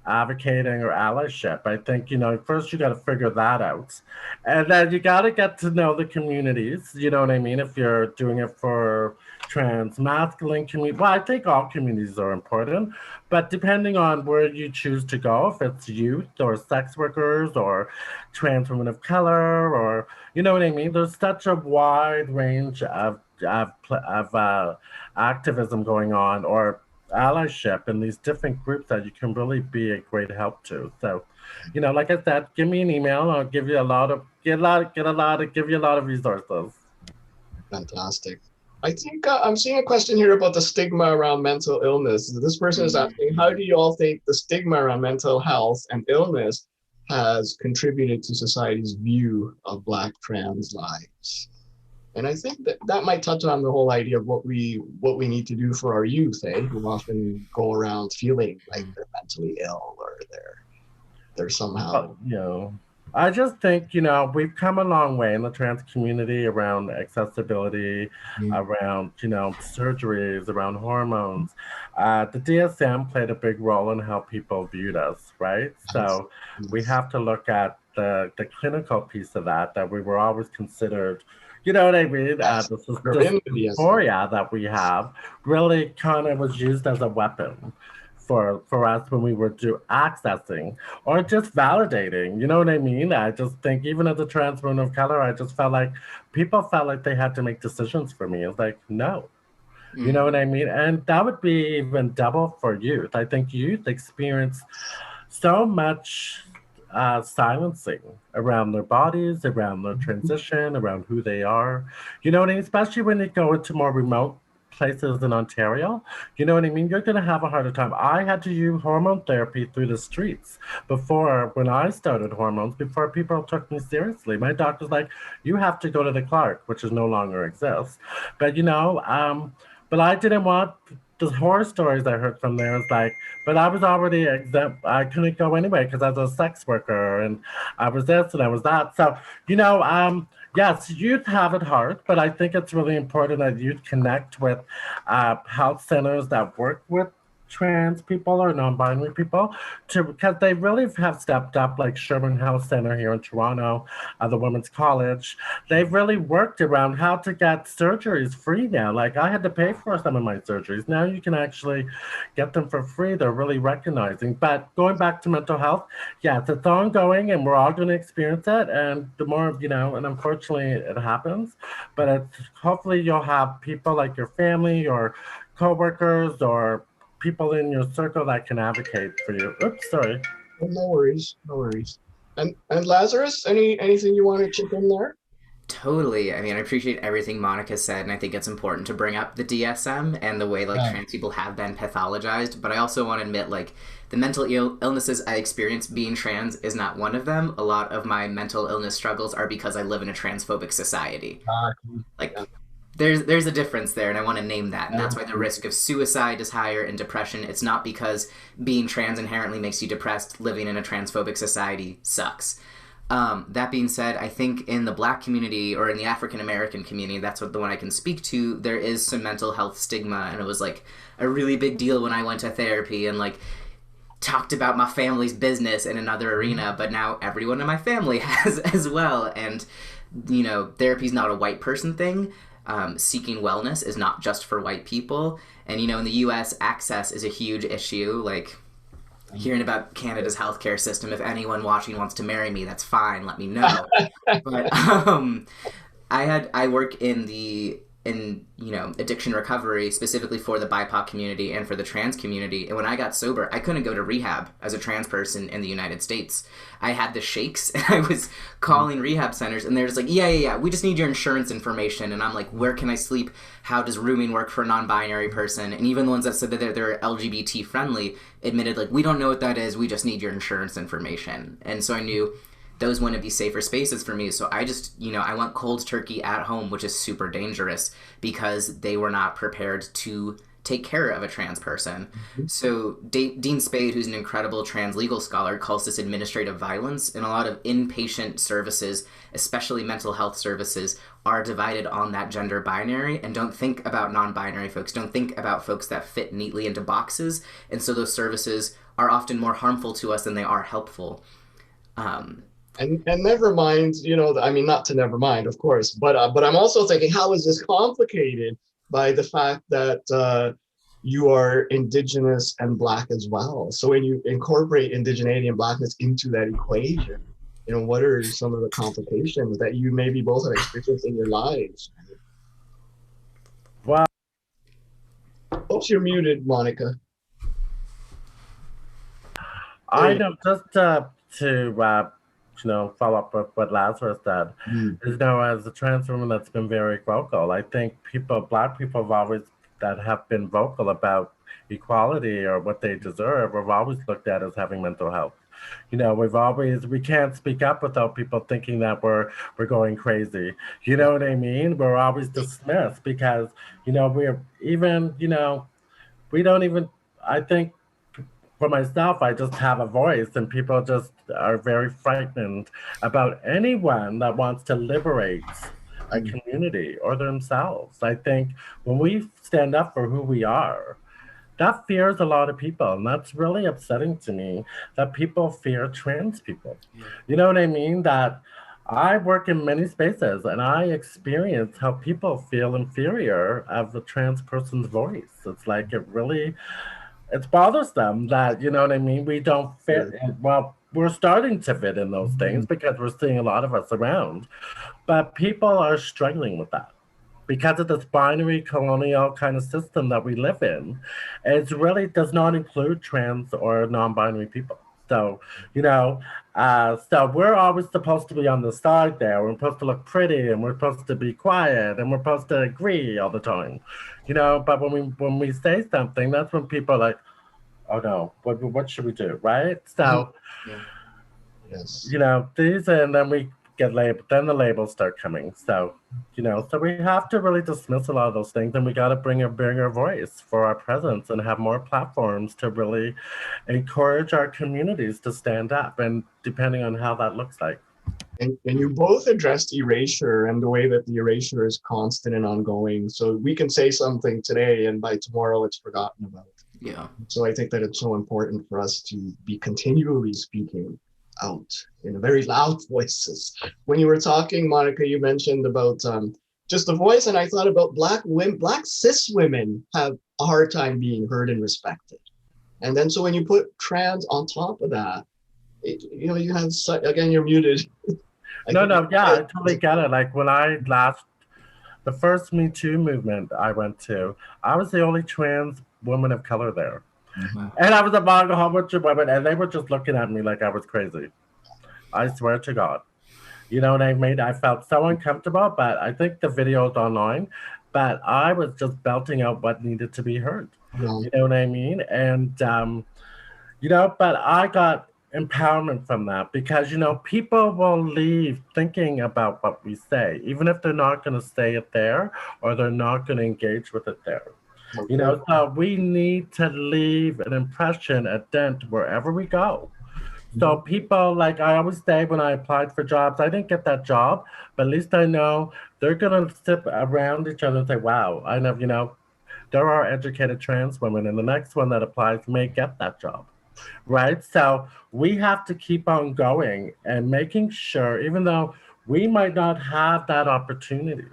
advocating or allyship. I think, you know, first you got to figure that out. And then you got to get to know the communities. You know what I mean? If you're doing it for trans masculine community, well, I think all communities are important, but depending on where you choose to go, if it's youth or sex workers or trans women of color, or, you know what I mean? There's such a wide range of activism going on, or allyship in these different groups that you can really be a great help to. So, you know, like I said, give me an email. I'll give you give you a lot of resources. Fantastic. I think I'm seeing a question here about the stigma around mental illness. This person is asking, how do you all think the stigma around mental health and illness has contributed to society's view of Black trans lives? And I think that might touch on the whole idea of what we need to do for our youth, who often go around feeling like they're mentally ill or they're somehow. You know, I just think, you know, we've come a long way in the trans community around accessibility, around, you know, surgeries, around hormones. The DSM played a big role in how people viewed us, right? So we have to look at the clinical piece of that we were always considered. You know what I mean? This dysphoria that we have really kind of was used as a weapon for us when we were accessing or just validating. You know what I mean? I just think even as a trans woman of color, I just felt like people felt like they had to make decisions for me. It's like, no. You know what I mean? And that would be even double for youth. I think youth experience so much silencing around their bodies, around their transition, around who they are. You know what I mean? Especially when they go into more remote places in Ontario. You know what I mean? You're going to have a harder time. I had to use hormone therapy through the streets when I started hormones, before people took me seriously. My doctor's like, you have to go to the Clark, which is no longer exists. But, you know, but I didn't want the horror stories I heard from there. Is like, but I was already exempt. I couldn't go anyway because I was a sex worker and I was this and I was that. So, you know, yes, youth have it hard, but I think it's really important that youth connect with health centers that work with trans people or non-binary people, because they really have stepped up, like Sherman Health Center here in Toronto, the Women's College. They've really worked around how to get surgeries free now. Like, I had to pay for some of my surgeries. Now you can actually get them for free. They're really recognizing. But going back to mental health, yes, it's ongoing and we're all going to experience it. And the more, you know, and unfortunately it happens, but hopefully you'll have people like your family or coworkers or people in your circle that can advocate for you. Oops, sorry. No worries, no worries. And Lazarus, anything you want to chip in there? Totally. I mean, I appreciate everything Monica said, and I think it's important to bring up the DSM and the way trans people have been pathologized. But I also want to admit, the mental illnesses I experience being trans is not one of them. A lot of my mental illness struggles are because I live in a transphobic society. There's a difference there, and I want to name that. And that's why the risk of suicide is higher and depression. It's not because being trans inherently makes you depressed. Living in a transphobic society sucks. That being said, I think in the Black community or in the African American community, that's the one I can speak to, there is some mental health stigma. And it was a really big deal when I went to therapy and talked about my family's business in another arena. But now everyone in my family has as well. And, you know, therapy is not a white person thing. Seeking wellness is not just for white people. And, you know, in the US, access is a huge issue. Hearing about Canada's healthcare system, if anyone watching wants to marry me, that's fine, let me know. But I work in the in addiction recovery, specifically for the BIPOC community and for the trans community. And when I got sober, I couldn't go to rehab as a trans person in the United States. I had the shakes, and I was calling rehab centers, and they're just like, yeah, we just need your insurance information. And I'm like, where can I sleep? How does rooming work for a non-binary person? And even the ones that said that they're LGBT friendly admitted, like, we don't know what that is. We just need your insurance information. And so I knew those wouldn't be safer spaces for me. So I just, I went cold turkey at home, which is super dangerous because they were not prepared to take care of a trans person. Mm-hmm. So Dean Spade, who's an incredible trans legal scholar, calls this administrative violence, and a lot of inpatient services, especially mental health services, are divided on that gender binary and don't think about non-binary folks, don't think about folks that fit neatly into boxes. And so those services are often more harmful to us than they are helpful. And never mind, not to never mind, of course, but I'm also thinking, how is this complicated by the fact that you are Indigenous and Black as well? So when you incorporate indigeneity and Blackness into that equation, what are some of the complications that you maybe both have experienced in your lives? Wow. Oops, you're muted, Monica. I know, just to follow up with what Lazarus said, as a trans woman that's been very vocal, I think Black people that have been vocal about equality or what they deserve, we've always looked at as having mental health. We can't speak up without people thinking that we're going crazy. You know what I mean? We're always dismissed because, we're even, we don't even, I think, for myself, I just have a voice, and people just are very frightened about anyone that wants to liberate a community or themselves. I think when we stand up for who we are, that fears a lot of people, and that's really upsetting to me, that people fear trans people. Yeah. You know what I mean? That I work in many spaces, and I experience how people feel inferior of the trans person's voice. It's like it bothers them that, we don't fit. Well, we're starting to fit in those things because we're seeing a lot of us around. But people are struggling with that because of this binary colonial kind of system that we live in. It really does not include trans or non-binary people. So, so we're always supposed to be on the side there. We're supposed to look pretty, and we're supposed to be quiet, and we're supposed to agree all the time. But when we say something, that's when people are like, oh no, what should we do, right? So, yes. And then we get labeled, then the labels start coming. So, so we have to really dismiss a lot of those things, and we got to bring a bigger voice for our presence and have more platforms to really encourage our communities to stand up, and depending on how that looks like. And you both addressed erasure and the way that the erasure is constant and ongoing. So we can say something today, and by tomorrow it's forgotten about. Yeah. So I think that it's so important for us to be continually speaking out in very loud voices. When you were talking, Monica, you mentioned about just the voice, and I thought about Black cis women have a hard time being heard and respected. And then so when you put trans on top of that, you have again, you're muted. I totally get it. Like when the first Me Too movement I went to, I was the only trans woman of color there. Mm-hmm. And I was among a whole bunch of women, and they were just looking at me like I was crazy. I swear to God. And I felt so uncomfortable, but I think the video is online, but I was just belting out what needed to be heard. Mm-hmm. You know what I mean? And, but I got empowerment from that because, people will leave thinking about what we say, even if they're not going to say it there or they're not going to engage with it there. Okay. So we need to leave an impression, a dent wherever we go. So people, like I always say when I applied for jobs, I didn't get that job, but at least I know they're going to sit around each other and say, wow, I know, there are educated trans women, and the next one that applies may get that job. Right? So we have to keep on going and making sure, even though we might not have that opportunity,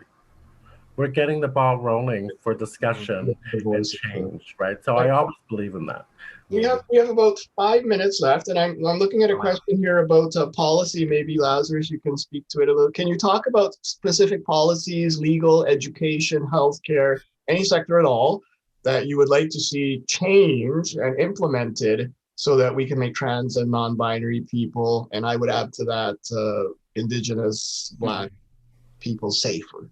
we're getting the ball rolling for discussion and change, right? So I always believe in that. We have about 5 minutes left, and I'm looking at a question here about policy. Maybe Lazarus, you can speak to it a little. Can you talk about specific policies, legal, education, healthcare, any sector at all that you would like to see changed and implemented so that we can make trans and non-binary people, and I would add to that Indigenous, Black people safer?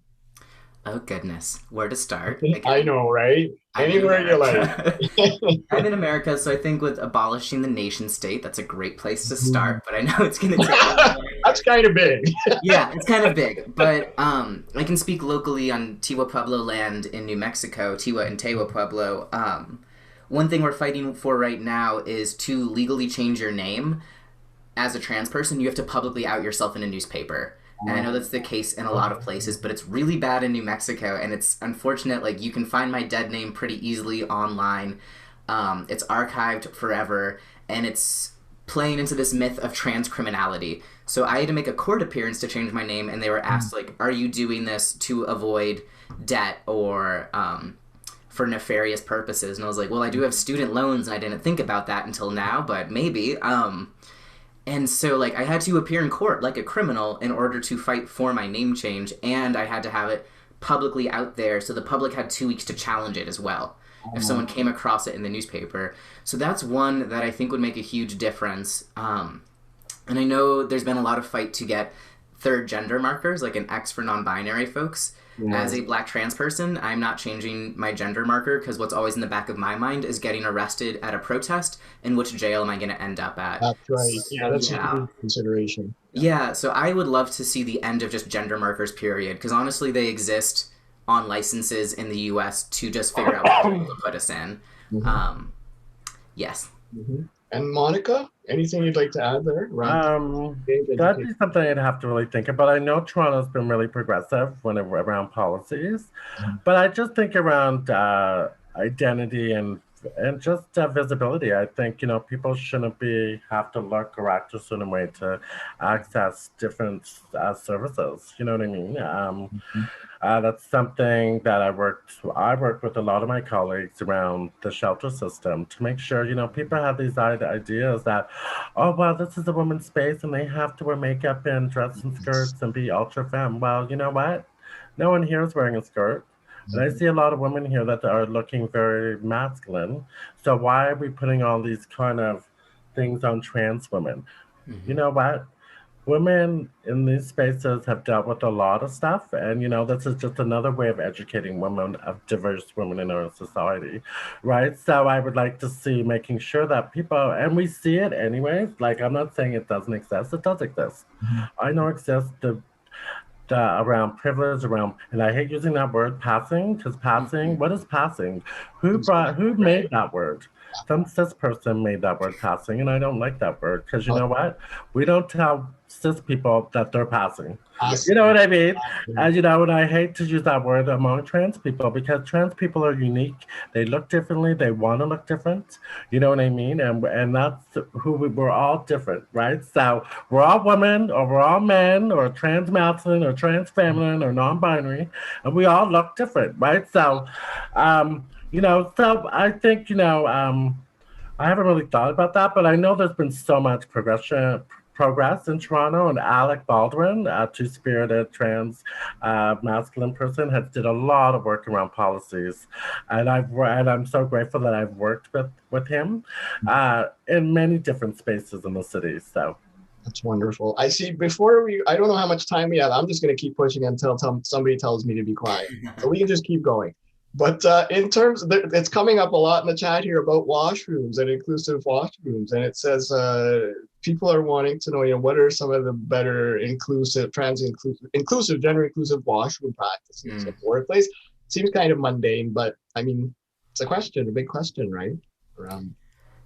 Oh goodness, where to start? I know, right? Anywhere you like. I'm in America, so I think with abolishing the nation state, that's a great place to start. But I know it's going to take. That's kind of big. Yeah, it's kind of big. But I can speak locally on Tiwa Pueblo land in New Mexico, Tiwa and Tewa Pueblo. One thing we're fighting for right now is to legally change your name. As a trans person, you have to publicly out yourself in a newspaper. And I know that's the case in a lot of places, but it's really bad in New Mexico, and it's unfortunate. Like, you can find my dead name pretty easily online. It's archived forever, and it's playing into this myth of trans criminality. So I had to make a court appearance to change my name, and they were asked, like, are you doing this to avoid debt or for nefarious purposes? And I was like, well, I do have student loans, and I didn't think about that until now, but maybe. And so, like, I had to appear in court like a criminal in order to fight for my name change, and I had to have it publicly out there, so the public had 2 weeks to challenge it as well, if someone came across it in the newspaper. So that's one that I think would make a huge difference. And I know there's been a lot of fight to get third gender markers, like an X for non-binary folks. As a Black trans person, I'm not changing my gender marker because what's always in the back of my mind is getting arrested at a protest and which jail am I going to end up at. That's right. Yeah, that's a good consideration. Yeah, so I would love to see the end of just gender markers, period, because honestly they exist on licenses in the U.S. to just figure out what to put us in. Yes. And Monica, anything you'd like to add there? That'd be something I'd have to really think about. I know Toronto's been really progressive around policies, but I just think around identity and just visibility. I think, people shouldn't have to look or act a certain way to access different services. You know what I mean? That's something that I worked with a lot of my colleagues around the shelter system to make sure, people have these ideas that, oh, well, this is a woman's space and they have to wear makeup and dress in skirts and be ultra femme. Well, you know what? No one here is wearing a skirt. And I see a lot of women here that are looking very masculine. So why are we putting all these kind of things on trans women? You know what? Women in these spaces have dealt with a lot of stuff. And, this is just another way of educating women, of diverse women in our society, right? So I would like to see making sure that people, and we see it anyways, like I'm not saying it doesn't exist, it does exist. I know it exists, around privilege, and I hate using that word passing, because passing, what is passing? Who made that word? Some cis person made that word passing, and I don't like that word, because you know what? We don't tell cis people that they're passing. You know what I mean? And and I hate to use that word among trans people, because trans people are unique. They look differently. They want to look different. You know what I mean? And that's who we're all different, right? So we're all women, or we're all men, or trans masculine, or trans feminine, or non-binary, and we all look different, right? So, so I think, I haven't really thought about that, but I know there's been so much progress in Toronto, and Alec Baldwin, a two-spirited trans masculine person, has did a lot of work around policies, and I'm so grateful that I've worked with him in many different spaces in the city. So that's wonderful. I see. I don't know how much time we have. I'm just going to keep pushing until somebody tells me to be quiet, so we can just keep going. But in terms, it's coming up a lot in the chat here about washrooms and inclusive washrooms, and it says people are wanting to know, what are some of the better inclusive, gender inclusive washroom practices at the workplace? Seems kind of mundane, but I mean, it's a big question, right?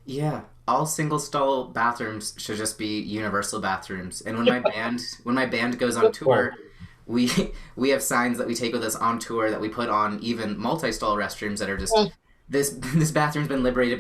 Yeah, all single stall bathrooms should just be universal bathrooms. And when my band goes on tour, we have signs that we take with us on tour that we put on even multi-stall restrooms that are just this bathroom's been liberated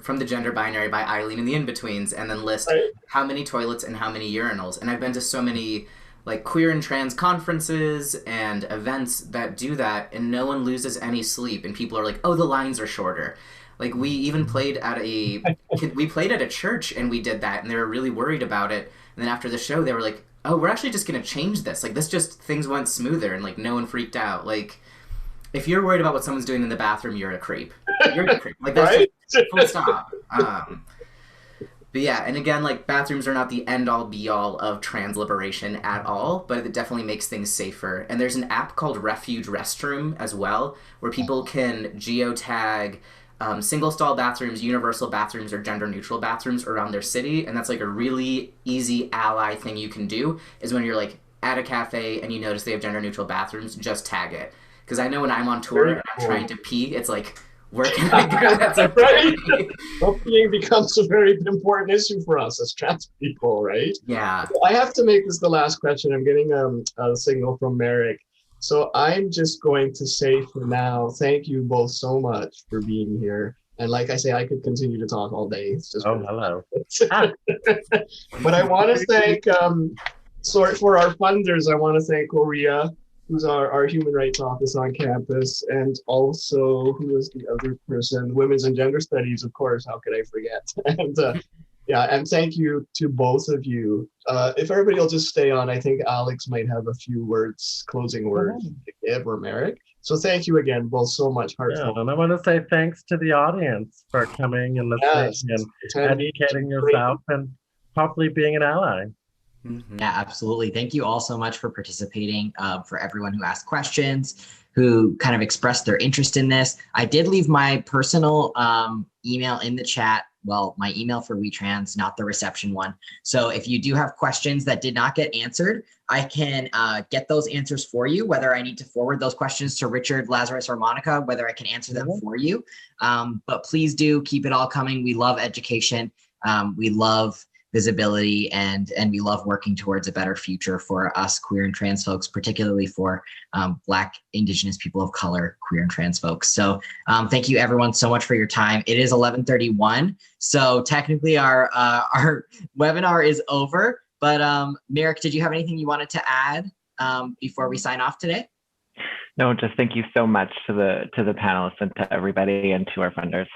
from the gender binary by Eileen and the In-Betweens, and then list how many toilets and how many urinals. And I've been to so many like queer and trans conferences and events that do that, and no one loses any sleep, and people are like, oh, the lines are shorter. Like we even played at a church, and we did that, and they were really worried about it. And then after the show, they were like, oh, we're actually just gonna change this. Like this just, things went smoother, and like no one freaked out. Like if you're worried about what someone's doing in the bathroom, you're a creep. You're a creep. Like that's Right? just full stop. But yeah, and again, like bathrooms are not the end all be all of trans liberation at all, but it definitely makes things safer. And there's an app called Refuge Restroom as well, where people can geotag single stall bathrooms, universal bathrooms, or gender neutral bathrooms around their city. And that's like a really easy ally thing you can do, is when you're like at a cafe and you notice they have gender neutral bathrooms, just tag it. Because I know when I'm on tour and I'm trying to pee, it's like, where can I go? That's okay. Right? Peeing becomes a very important issue for us as trans people, right? Yeah. I have to make this the last question. I'm getting a signal from Merrick. So I'm just going to say for now, thank you both so much for being here. And like I say, I could continue to talk all day. It's just hello. But I want to thank, for our funders, I want to thank Korea, who's our human rights office on campus, and also who is the other person, Women's and Gender Studies, of course, how could I forget? And yeah, and thank you to both of you. If everybody will just stay on, I think Alex might have a few words, closing words to give, or Merrick. So thank you again, both so much. Heartfelt. Yeah, and I want to say thanks to the audience for coming and listening and educating yourself and hopefully being an ally. Yeah, absolutely. Thank you all so much for participating, for everyone who asked questions, who kind of expressed their interest in this. I did leave my personal email in the chat. Well, my email for WeTrans, not the reception one. So if you do have questions that did not get answered, I can get those answers for you, whether I need to forward those questions to Richard, Lazarus, or Monica, whether I can answer them for you. But please do keep it all coming. We love education. We love visibility, and we love working towards a better future for us queer and trans folks, particularly for Black, Indigenous, people of color, queer and trans folks. So thank you everyone so much for your time. It is 11:31, so technically our webinar is over, but Merrick, did you have anything you wanted to add before we sign off today? No, just thank you so much to the panelists and to everybody and to our funders.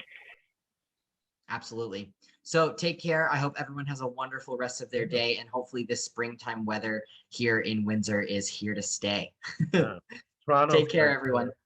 Absolutely. So take care. I hope everyone has a wonderful rest of their day, and hopefully this springtime weather here in Windsor is here to stay. Take care, everyone.